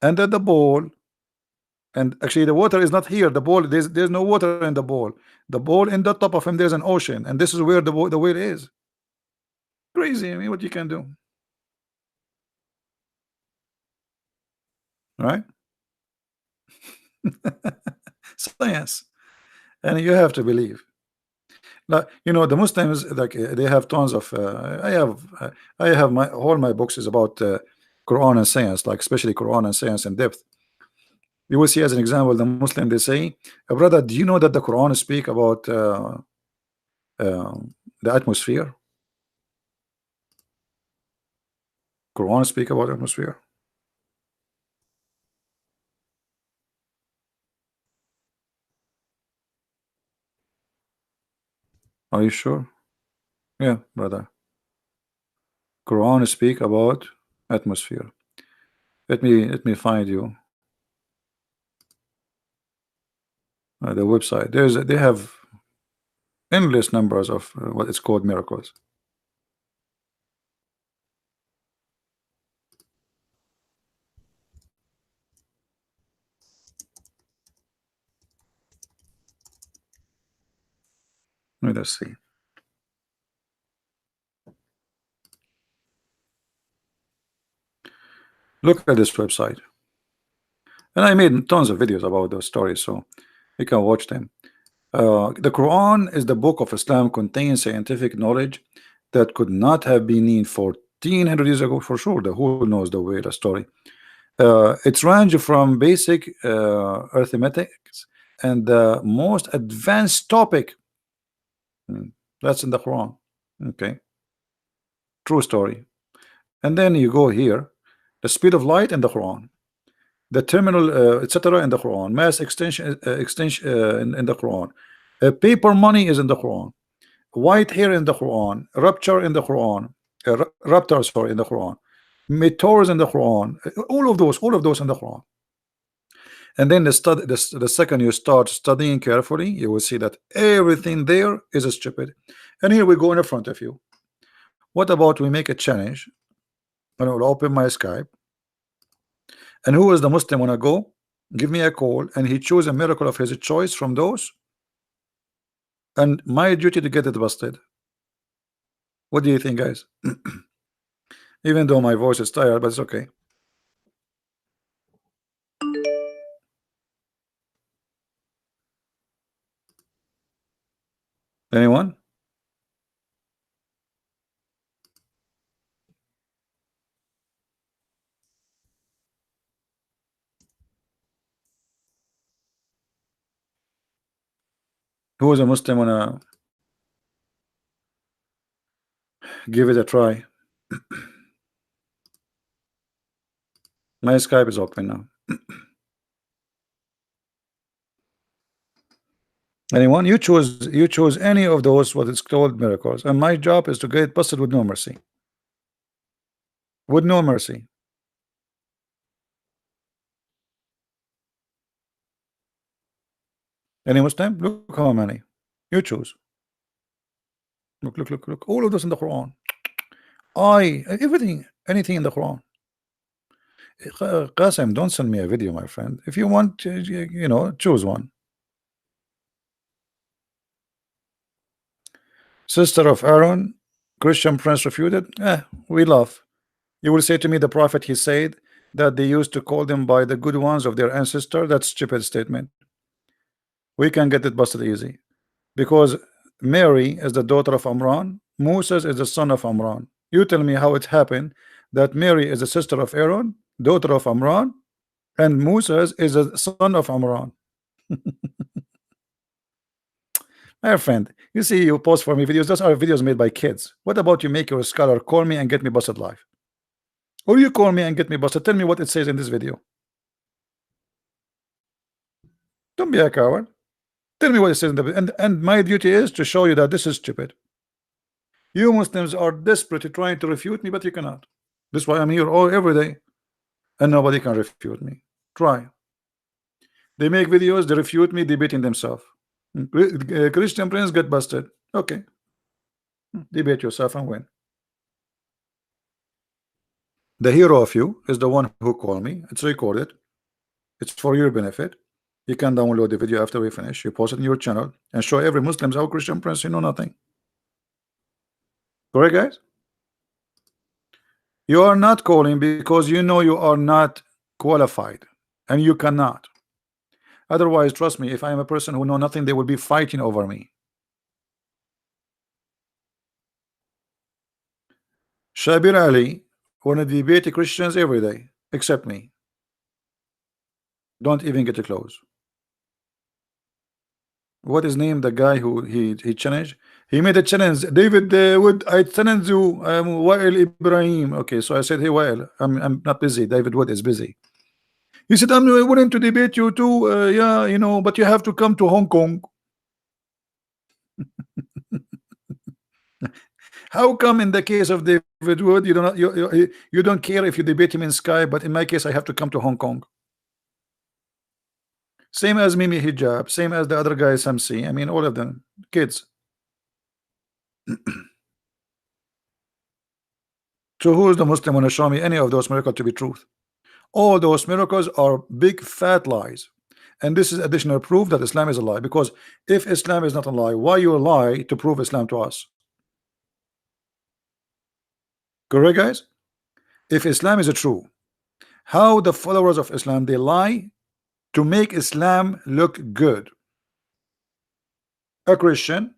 Speaker 1: under the bowl. And actually the water is not here. The bowl, there's no water in the bowl. The bowl in the top of him there's an ocean, and this is where the whale is. Crazy. I mean, what you can do, right? Science, and you have to believe. Now, you know, the Muslims, like they have tons of I have my all my books is about Quran and science, like especially Quran and science in depth. You will see as an example the Muslim they say, brother, do you know that the Quran speak about uh, the atmosphere? Quran speak about atmosphere. Are you sure? Yeah, brother. Quran speak about atmosphere. Let me find you the website. They have endless numbers of what it's called miracles. Let us see. Look at this website. And I made tons of videos about those stories, so you can watch them. The Quran is the book of Islam, contains scientific knowledge that could not have been in 1400 years ago for sure. The who knows the way the story. It's range from basic arithmetics and the most advanced topic. That's in the Quran. Okay, true story. And then you go here, the speed of light in the Quran, the terminal, etc. in the Quran, mass extension in the Quran, paper money is in the Quran, white hair in the Quran, rapture in the Quran, raptor, sorry, in the Quran, meteors in the Quran, all of those in the Quran. And then the second you start studying carefully, you will see that everything there is stupid. And here we go in front of you. What about we make a challenge, and I will open my Skype, and who is the Muslim wanna go? Give me a call, and he choose a miracle of his choice from those, and my duty to get it busted. What do you think, guys? Even though my voice is tired, but it's okay. Anyone? Who is a Muslim wanna give it a try? My Skype is open now. Anyone? You choose any of those what is called miracles, and my job is to get busted with no mercy. With no mercy. Any Muslim? Look how many. You choose. Look. All of this in the Quran. Everything, anything in the Quran. Qasim, don't send me a video, my friend. If you want, you know, choose one. Sister of Aaron, Christian prince refuted. We love. You will say to me, the prophet, he said that they used to call them by the good ones of their ancestor. That's stupid statement. We can get it busted easy, because Mary is the daughter of Amran, Moses is the son of Amran. You tell me how it happened that Mary is the sister of Aaron, daughter of Amran, and Moses is a son of Amran. My friend, you see, you post for me videos. Those are videos made by kids. What about you make your scholar call me and get me busted live? Or you call me and get me busted. Tell me what it says in this video. Don't be a coward. Tell me what it says in the and my duty is to show you that this is stupid. You Muslims are desperately trying to refute me, but you cannot. This is why I'm here every day, and nobody can refute me. Try. They make videos, they refute me, debating themselves. Christian prince get busted. Okay. Debate yourself and win. The hero of you is the one who called me. It's recorded. It's for your benefit. You can download the video after we finish. You post it in your channel and show every Muslim how Christian prince, you know nothing. Correct, guys? You are not calling because you know you are not qualified, and you cannot. Otherwise, trust me, if I am a person who know nothing, they will be fighting over me. Shabir Ali wanna debate Christians every day, except me. Don't even get close. What is name the guy who he challenged? He made a challenge. David would I challenge you? Wael Ibrahim. Okay, so I said, hey Wael, I'm not busy. David Wood is busy. He said, I'm willing to debate you too. Yeah, you know, but you have to come to Hong Kong. How come in the case of David Wood, you don't you don't care if you debate him in Sky, but in my case, I have to come to Hong Kong? Same as Mimi Hijab, same as the other guy Samsi. I mean, all of them kids. So who is the Muslim want to show me any of those miracles to be truth? All those miracles are big fat lies, and this is additional proof that Islam is a lie. Because if Islam is not a lie, why you lie to prove Islam to us? Correct, guys? If Islam is a true How the followers of Islam, they lie to make Islam look good. A Christian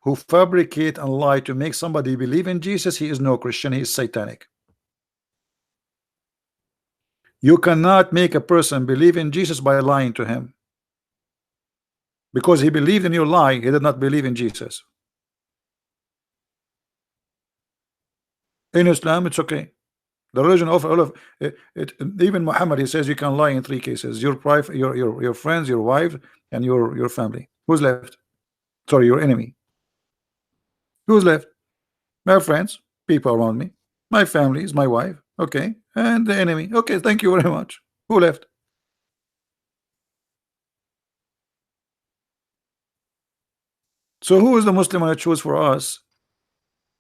Speaker 1: who fabricate and lie to make somebody believe in Jesus, he is no Christian, he is satanic. You cannot make a person believe in Jesus by lying to him, because he believed in your lie. He did not believe in Jesus. In Islam, it's okay. The religion of all of it, even Muhammad, he says you can lie in 3 cases: your private, your friends, your wife, and your family. Who's left? Sorry, your enemy. Who's left? My friends, people around me. My family is my wife. Okay, and the enemy. Okay, thank you very much. Who left? So who is the Muslim I choose for us?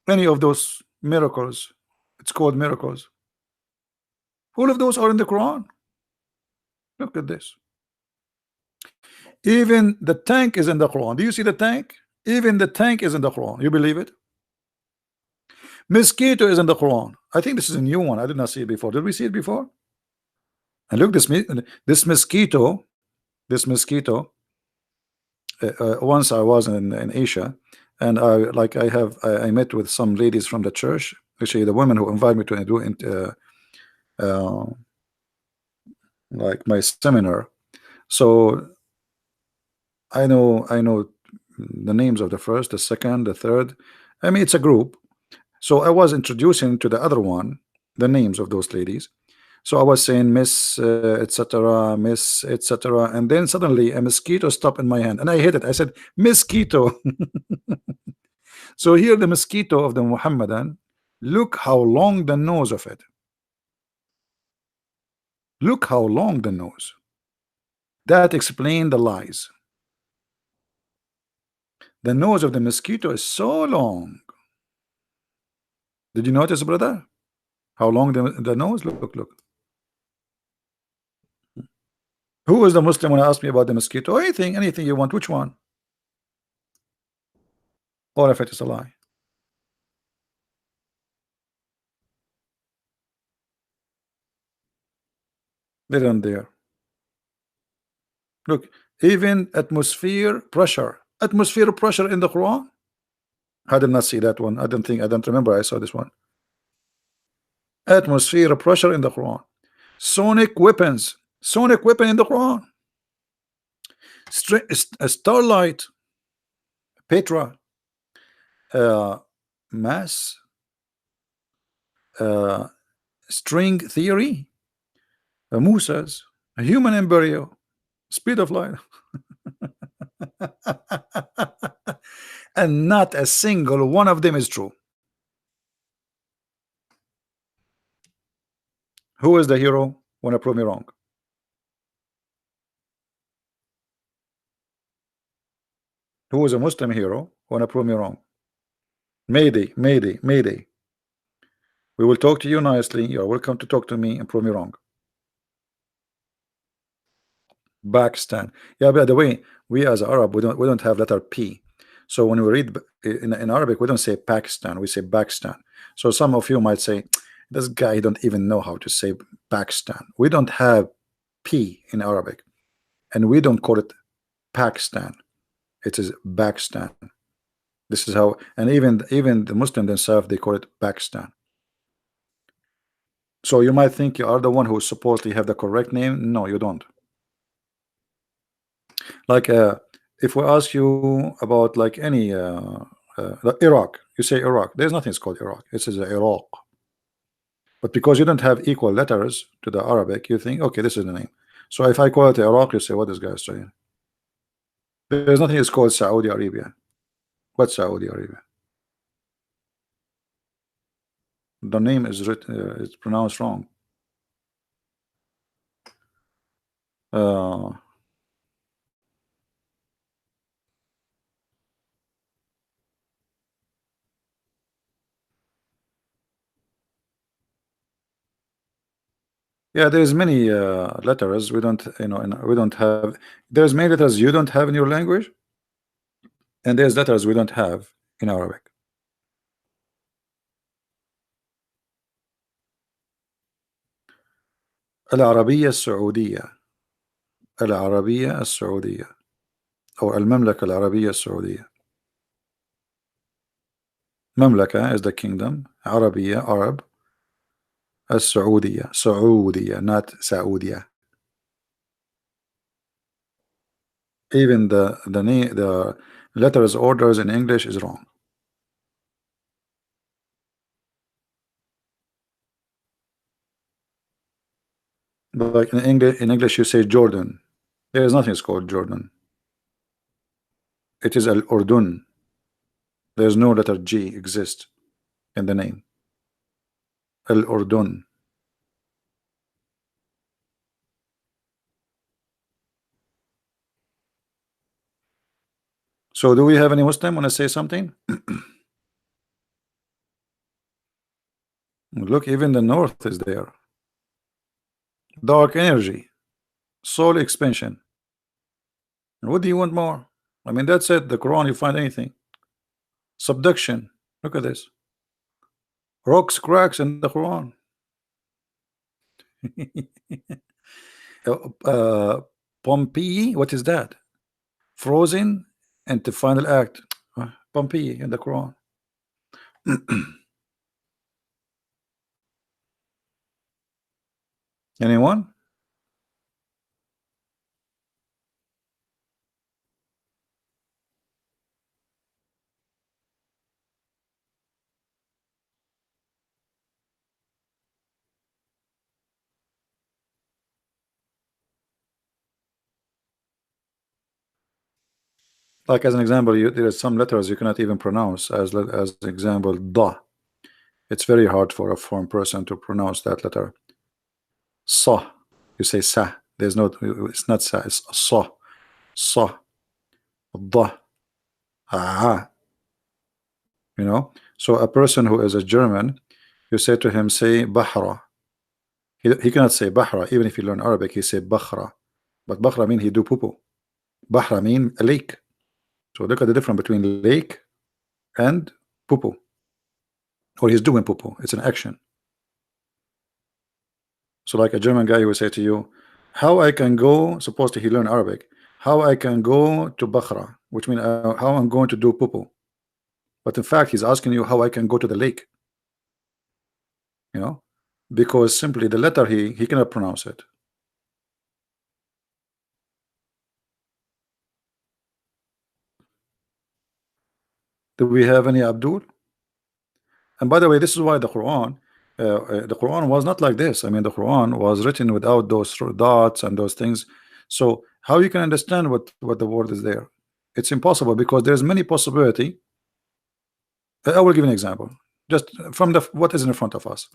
Speaker 1: Any of those miracles? It's called miracles. All of those are in the Quran. Look at this. Even the tank is in the Quran. Do you see the tank? Even the tank is in the Quran. You believe it? Mosquito is in the Quran. I think this is a new one. I did not see it before. Did we see it before? And look, this mosquito, once I was in Asia, and I met with some ladies from the church. Actually, the women who invited me to do uh, like my seminar. So I know the names of the first, the second, the third. I mean, it's a group. So I was introducing to the other one the names of those ladies. So I was saying Miss etc., Miss etc., and then suddenly a mosquito stopped in my hand, and I hit it. I said mosquito. So here the mosquito of the Muhammadan. Look how long the nose of it. Look how long the nose. That explains the lies. The nose of the mosquito is so long. Did you notice, brother? How long the nose? Look. Who is the Muslim when I ask me about the mosquito? Anything you want. Which one? Or if it is a lie. They don't dare. Look, even atmosphere pressure. Atmosphere pressure in the Quran. I did not see that one. I don't remember I saw this one. Atmosphere pressure in the Quran. Sonic weapons. Sonic weapon in the Quran. Starlight. Petra. Mass. String theory. Musas. A human embryo. Speed of light. And not a single one of them is true. Who is the hero? Wanna prove me wrong? Who is a Muslim hero? Wanna prove me wrong? Mayday. We will talk to you nicely. You are welcome to talk to me and prove me wrong. Pakistan. Yeah, by the way, we as Arab, we don't have letter P. So when we read in Arabic, we don't say Pakistan, we say Pakistan. So some of you might say, this guy don't even know how to say Pakistan. We don't have P in Arabic, and we don't call it Pakistan. It is Pakistan. This is how, and even the Muslim themselves, they call it Pakistan. So you might think you are the one who supposedly have the correct name. No, you don't. Like if we ask you about like any like Iraq, you say Iraq. There's nothing called Iraq. It says Iraq. But because you don't have equal letters to the Arabic, you think, okay, this is the name. So if I call it Iraq, you say, what this guy is saying? There's nothing is called Saudi Arabia. What's Saudi Arabia? The name is written, it's pronounced wrong. Yeah, there's many letters we don't, we don't have. There's many letters you don't have in your language, and there's letters we don't have in Arabic. العربية السعودية. العربية السعودية أو المملكة العربية السعودية. مملكة is the kingdom. عربية Arab. السعودية سعودية not سعودية. Even the name, the letters orders in English is wrong. Like in English you say Jordan. There is nothing called Jordan. It is Al Urdun. There is no letter G exist in the name. Al Urdun. So do we have any Muslim want to say something? Look, even the north is there. Dark energy, soul expansion. What do you want more? I mean, that's it. The Quran, you find anything. Subduction. Look at this. Rocks cracks in the Quran. Pompeii, what is that? Frozen and the final act. Pompeii in the Quran. Anyone? Like as an example, there are some letters you cannot even pronounce. As an example, da. It's very hard for a foreign person to pronounce that letter. Sa. You say sa. There's no. It's not sa. It's sa. Sa. Da. Ah. You know. So a person who is a German, you say to him, say Bahra. He cannot say Bahra. Even if you learn Arabic, he say Bakhra. But Bakhra mean he do poo poo. Bahra mean a lake. So look at the difference between lake and poo poo. Or he's doing poo poo. It's an action. So like a German guy will say to you, how I can go, supposed to he learn Arabic, how I can go to Bakhra, which means how I'm going to do poo poo. But in fact, he's asking you how I can go to the lake. You know, because simply the letter he cannot pronounce it. Do we have any Abdul? And by the way, this is why the Quran was not like this. I mean, the Quran was written without those dots and those things. So how you can understand what the word is there? It's impossible because there's many possibility. I will give an example just from the what is in front of us.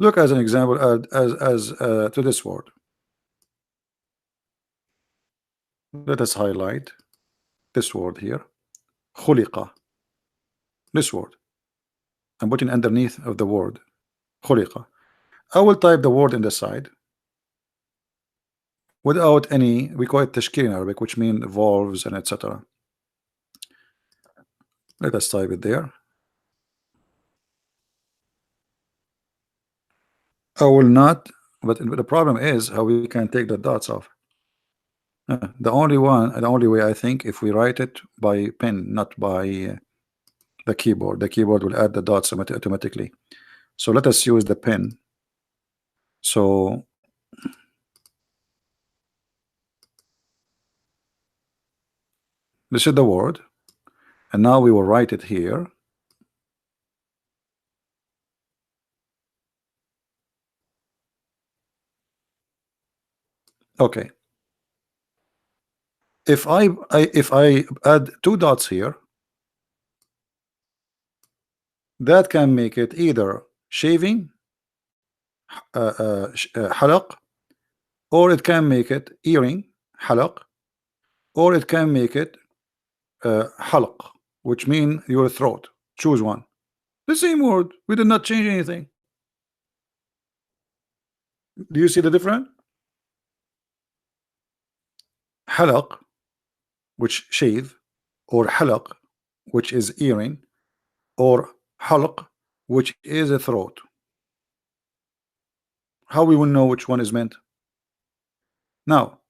Speaker 1: Look as an example as to this word. Let us highlight this word here. Khuliqa. This word. I'm putting underneath of the word khuliqa. I will type the word in the side without any, we call it tashkil in Arabic, which means valves and etc. Let us type it there. I will not, but the problem is how we can take the dots off. The only way I think if we write it by pen, not by the keyboard will add the dots automatically. So let us use the pen. So this is the word, and now we will write it here. Okay. If I add two dots here, that can make it either shaving, halaq, or it can make it earring, halaq, or it can make it halq, which mean your throat. Choose one. The same word. We did not change anything. Do you see the difference? Halaq, which shave, or halaq, which is earring, or halq, which is a throat. How we will know which one is meant? Now,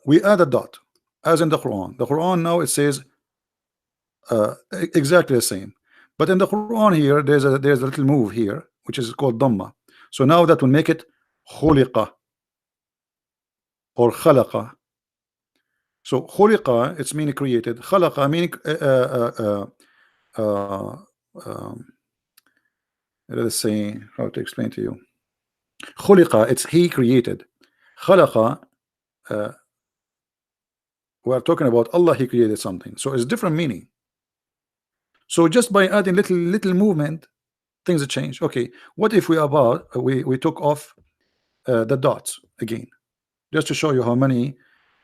Speaker 1: we add a dot, as in the Quran. The Quran now it says exactly the same, but in the Quran here there's a little move here which is called dhamma. So now that will make it khuliqa or khalaqa. So khuliqa, it's meaning created. Khalaqa meaning uh, um, let's say how to explain to you. Khuliqa, it's he created. Khalaqa, uh, we are talking about Allah, he created something, so it's different meaning. So just by adding little movement, things change. Okay, what if we took off the dots again, just to show you how many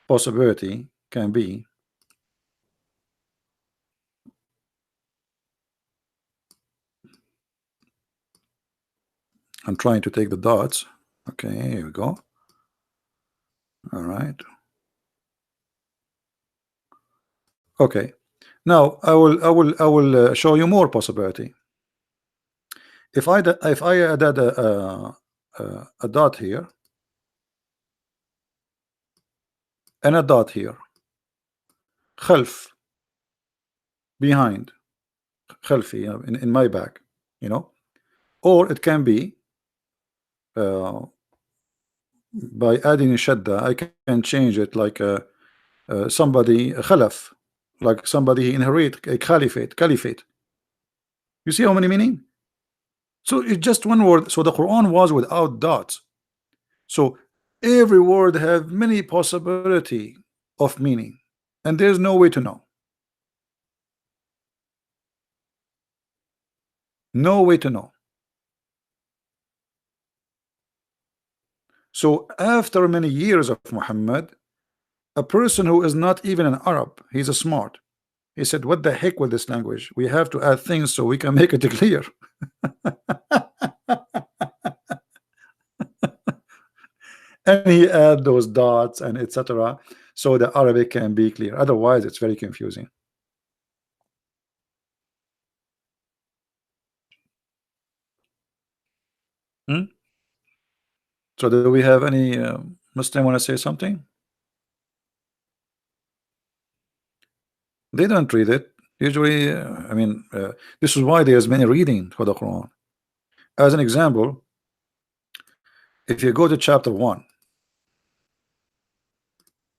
Speaker 1: possibility can be. I'm trying to take the dots. Okay, here we go. All right. Okay. Now I will show you more possibility. If I added a dot here and a dot here, khalf, behind, khalfi, in my back, or it can be by adding a shadda. I can change it like somebody khalaf, like somebody inherit a caliphate. You see how many meaning? So it's just one word. So the Quran was without dots. So every word have many possibility of meaning, and there's no way to know. No way to know. So after many years of Muhammad, a person who is not even an Arab, he's a smart. He said, "What the heck with this language? We have to add things so we can make it clear." And he add those dots and etc. so the Arabic can be clear. Otherwise, it's very confusing. Hmm? So do we have any Muslim want to say something? They don't read it. Usually, I mean, this is why there's many reading for the Quran. As an example, if you go to chapter 1,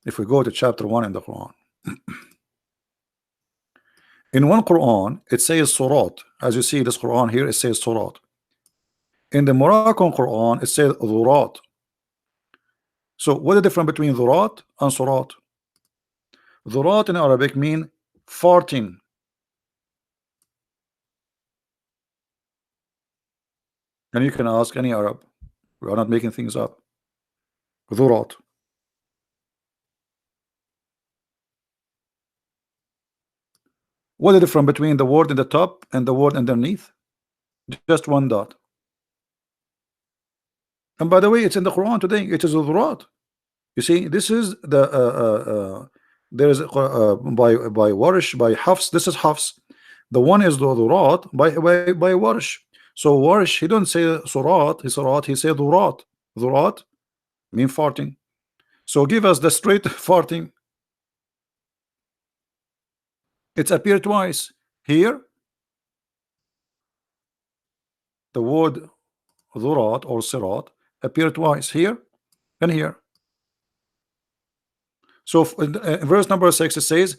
Speaker 1: if we go to chapter 1 in the Quran, in one Quran, it says surat. As you see this Quran here, it says surat. In the Moroccan Quran, it says dhurat. So what is the difference between dhurat and surat? Dhurat in Arabic mean farting. And you can ask any Arab. We are not making things up. Dhurat. What is the difference between the word in the top and the word underneath? Just one dot. And by the way, it's in the Quran today. It is dhurat. You see, this is the there is by Warish, by Hafs. This is Hafs. The one is the dhurat by Warish. So Warish, he don't say surat, he say dhurat. Dhurat mean farting. So give us the straight farting. It's appeared twice here. The word dhurat or sirat appeared twice here and here. So in verse number 6 it says,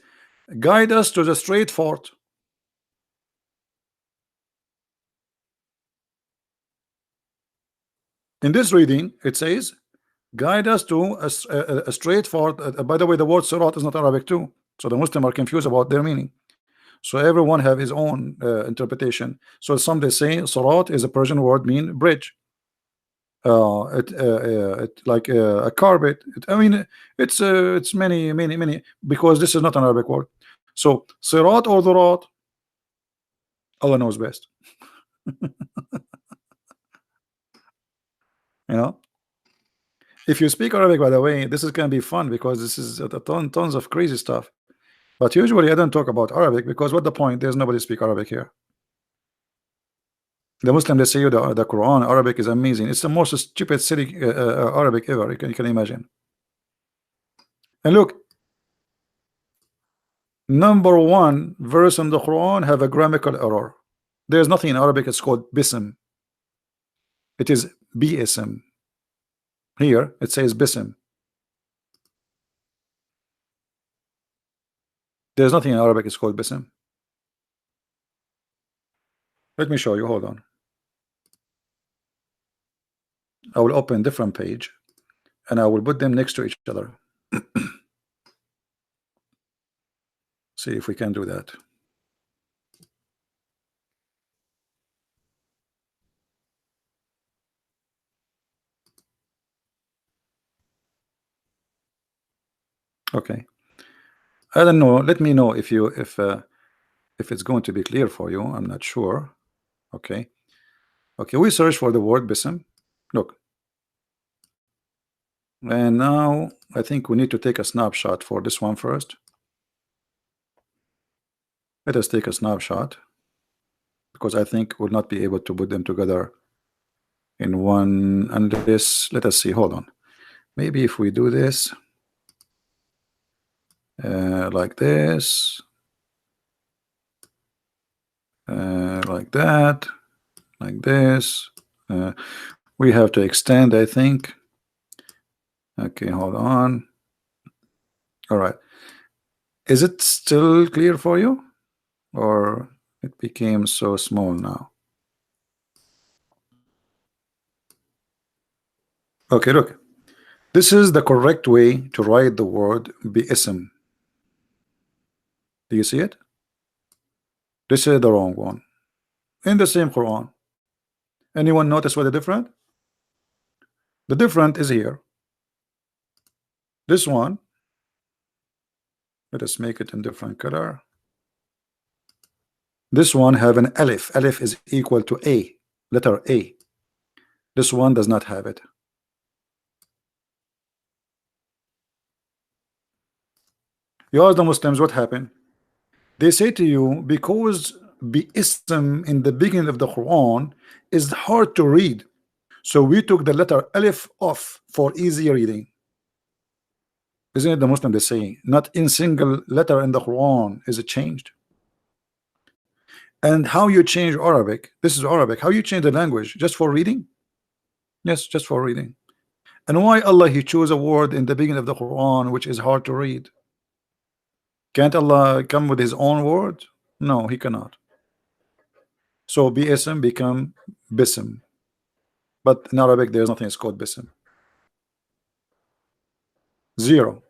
Speaker 1: "Guide us to the straight fort." In this reading, it says, "Guide us to a straight fort." By the way, the word sirat is not Arabic too, so the Muslims are confused about their meaning. So everyone have his own interpretation. So some they say sirat is a Persian word mean bridge. It like a carpet. I mean, it's many because this is not an Arabic word. So sirat or dhurat, Allah knows best. You know, if you speak Arabic, by the way, this is gonna be fun because this is tons of crazy stuff. But usually I don't talk about Arabic because what the point? There's nobody speak Arabic here. The Muslim, they say you the Quran Arabic is amazing. It's the most stupid silly Arabic ever. You can imagine. And look, number one verse in the Quran have a grammatical error. There's nothing in Arabic. It's called bism. It is BSM. Here it says bism. There's nothing in Arabic. It's called bism. Let me show you. Hold on. I will open different page and I will put them next to each other. See if we can do that. Okay. I don't know. Let me know if it's going to be clear for you. I'm not sure. Okay. Okay. We search for the word bism. Look. And now I think we need to take a snapshot for this one first. Let us take a snapshot because I think we'll not be able to put them together in one unless, let us see, hold on. Maybe if we do this like this, like that, like this, we have to extend, I think. Okay, hold on. All right. Is it still clear for you? Or it became so small now? Okay, look. This is the correct way to write the word bi'ism. Do you see it? This is the wrong one. In the same Quran. Anyone notice what the different? The different is here. This one, let us make it in different color. This one have an alif. Alif is equal to A, letter A. This one does not have it. You ask the Muslims what happened. They say to you, because bi'ism in the beginning of the Quran is hard to read, so we took the letter alif off for easy reading. Isn't it the Muslim they're saying? Not in single letter in the Quran is it changed. And how you change Arabic? This is Arabic. How you change the language? Just for reading? Yes, just for reading. And why Allah He chose a word in the beginning of the Quran which is hard to read? Can't Allah come with His own word? No, He cannot. So BSM become bism. But in Arabic there's nothing is called bism. Zero.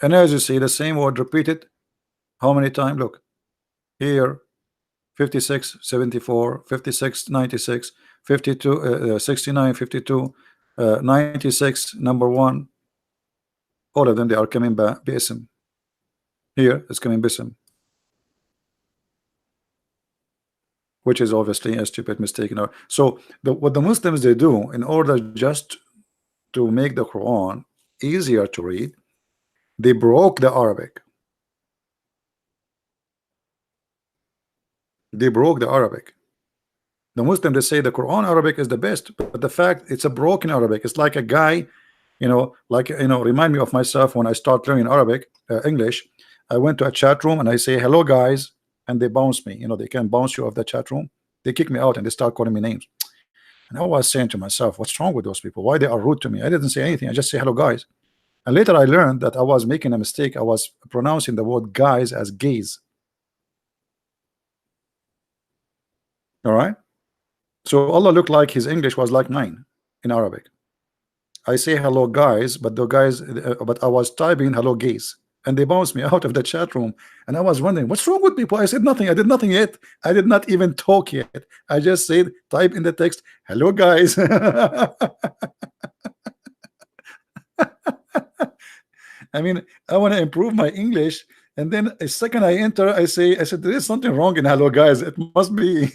Speaker 1: And as you see, the same word repeated how many times? Look here, 56, 74, 56, 96, 52, 69, 52, 96, number one. All of them, they are coming back bism. Here it's coming bism, which is obviously a stupid mistake. So what the Muslims they do in order just to make the Quran easier to read, they broke the Arabic. They broke the Arabic. The Muslims they say the Quran Arabic is the best, but the fact it's a broken Arabic. It's like a guy, remind me of myself when I start learning Arabic, English. I went to a chat room and I say hello guys, and they bounce me. They can bounce you off the chat room. They kick me out and they start calling me names. And I was saying to myself, what's wrong with those people? Why they are rude to me? I didn't say anything. I just say hello guys. And later I learned that I was making a mistake. I was pronouncing the word guys as gays. All right. So Allah looked like his English was like mine in Arabic. I say hello guys, but but I was typing hello gays, and they bounced me out of the chat room. And I was wondering what's wrong with people. I said nothing. I did nothing yet. I did not even talk yet. I just said type in the text hello guys. I mean, I want to improve my English, and then a second I enter, I said there is something wrong in hello guys. It must be.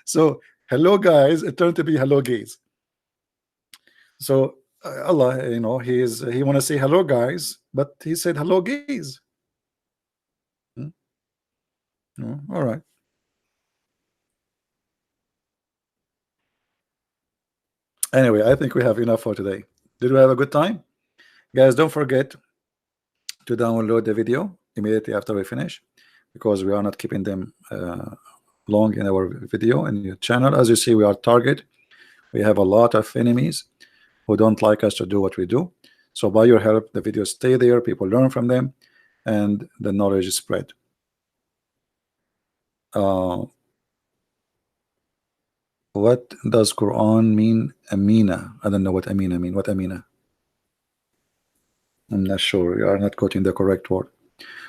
Speaker 1: So hello guys, it turned to be hello gays. So Allah, he want to say hello guys, but he said hello gays. Hmm? All right. Anyway, I think we have enough for today. Did we have a good time? Guys, don't forget to download the video immediately after we finish, because we are not keeping them long in our video and your channel. As you see, we are target. We have a lot of enemies who don't like us to do what we do. So by your help, the videos stay there, people learn from them, and the knowledge is spread. What does Quran mean? Amina. I don't know what Amina mean. What Amina? I'm not sure. You are not quoting the correct word.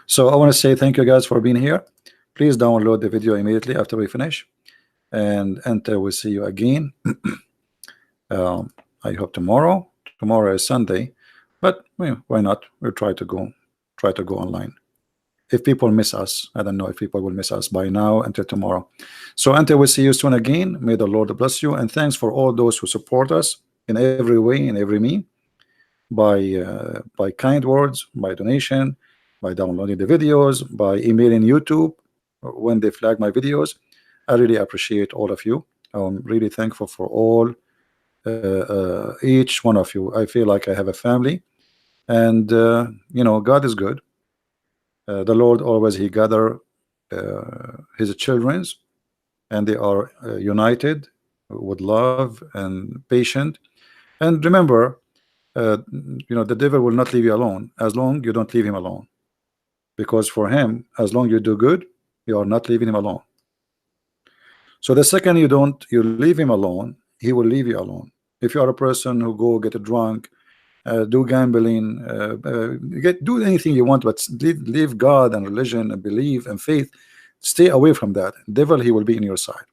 Speaker 1: So I want to say thank you guys for being here. Please download the video immediately after we finish, and until we see you again. I hope tomorrow. Tomorrow is Sunday, but why not? We'll try to go online. If people miss us, I don't know if people will miss us by now until tomorrow. So until we see you soon again, may the Lord bless you, and thanks for all those who support us in every way, in every mean, by kind words, by donation, by downloading the videos, by emailing YouTube when they flag my videos. I really appreciate all of you. I'm really thankful for all each one of you. I feel like I have a family, and God is good. The Lord always he gather his childrens, and they are united with love and patient. And remember, the devil will not leave you alone as long you don't leave him alone, because for him, as long you do good, you are not leaving him alone. So the second you leave him alone, he will leave you alone. If you are a person who go get drunk, do gambling, do anything you want, but leave God and religion and belief and faith, stay away from that. Devil, he will be in your side.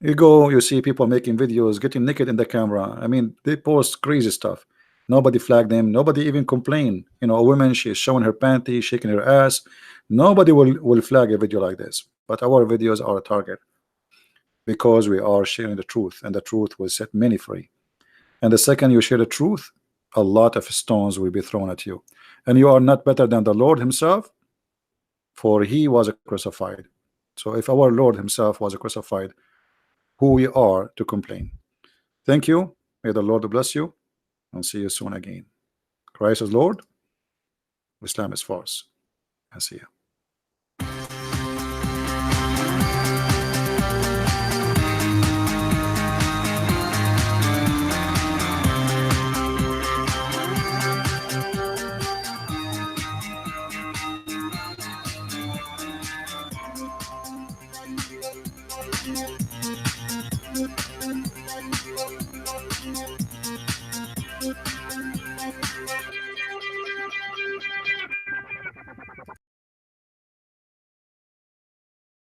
Speaker 1: You go, you see people making videos, getting naked in the camera. I mean, they post crazy stuff. Nobody flagged them. Nobody even complained. A woman, she is showing her panty, shaking her ass. Nobody will flag a video like this. But our videos are a target, because we are sharing the truth, and the truth will set many free. And the second you share the truth, a lot of stones will be thrown at you. And you are not better than the Lord himself, for he was crucified. So if our Lord himself was crucified, who we are to complain? Thank you. May the Lord bless you, and see you soon again. Christ is Lord, Islam is false. And see you.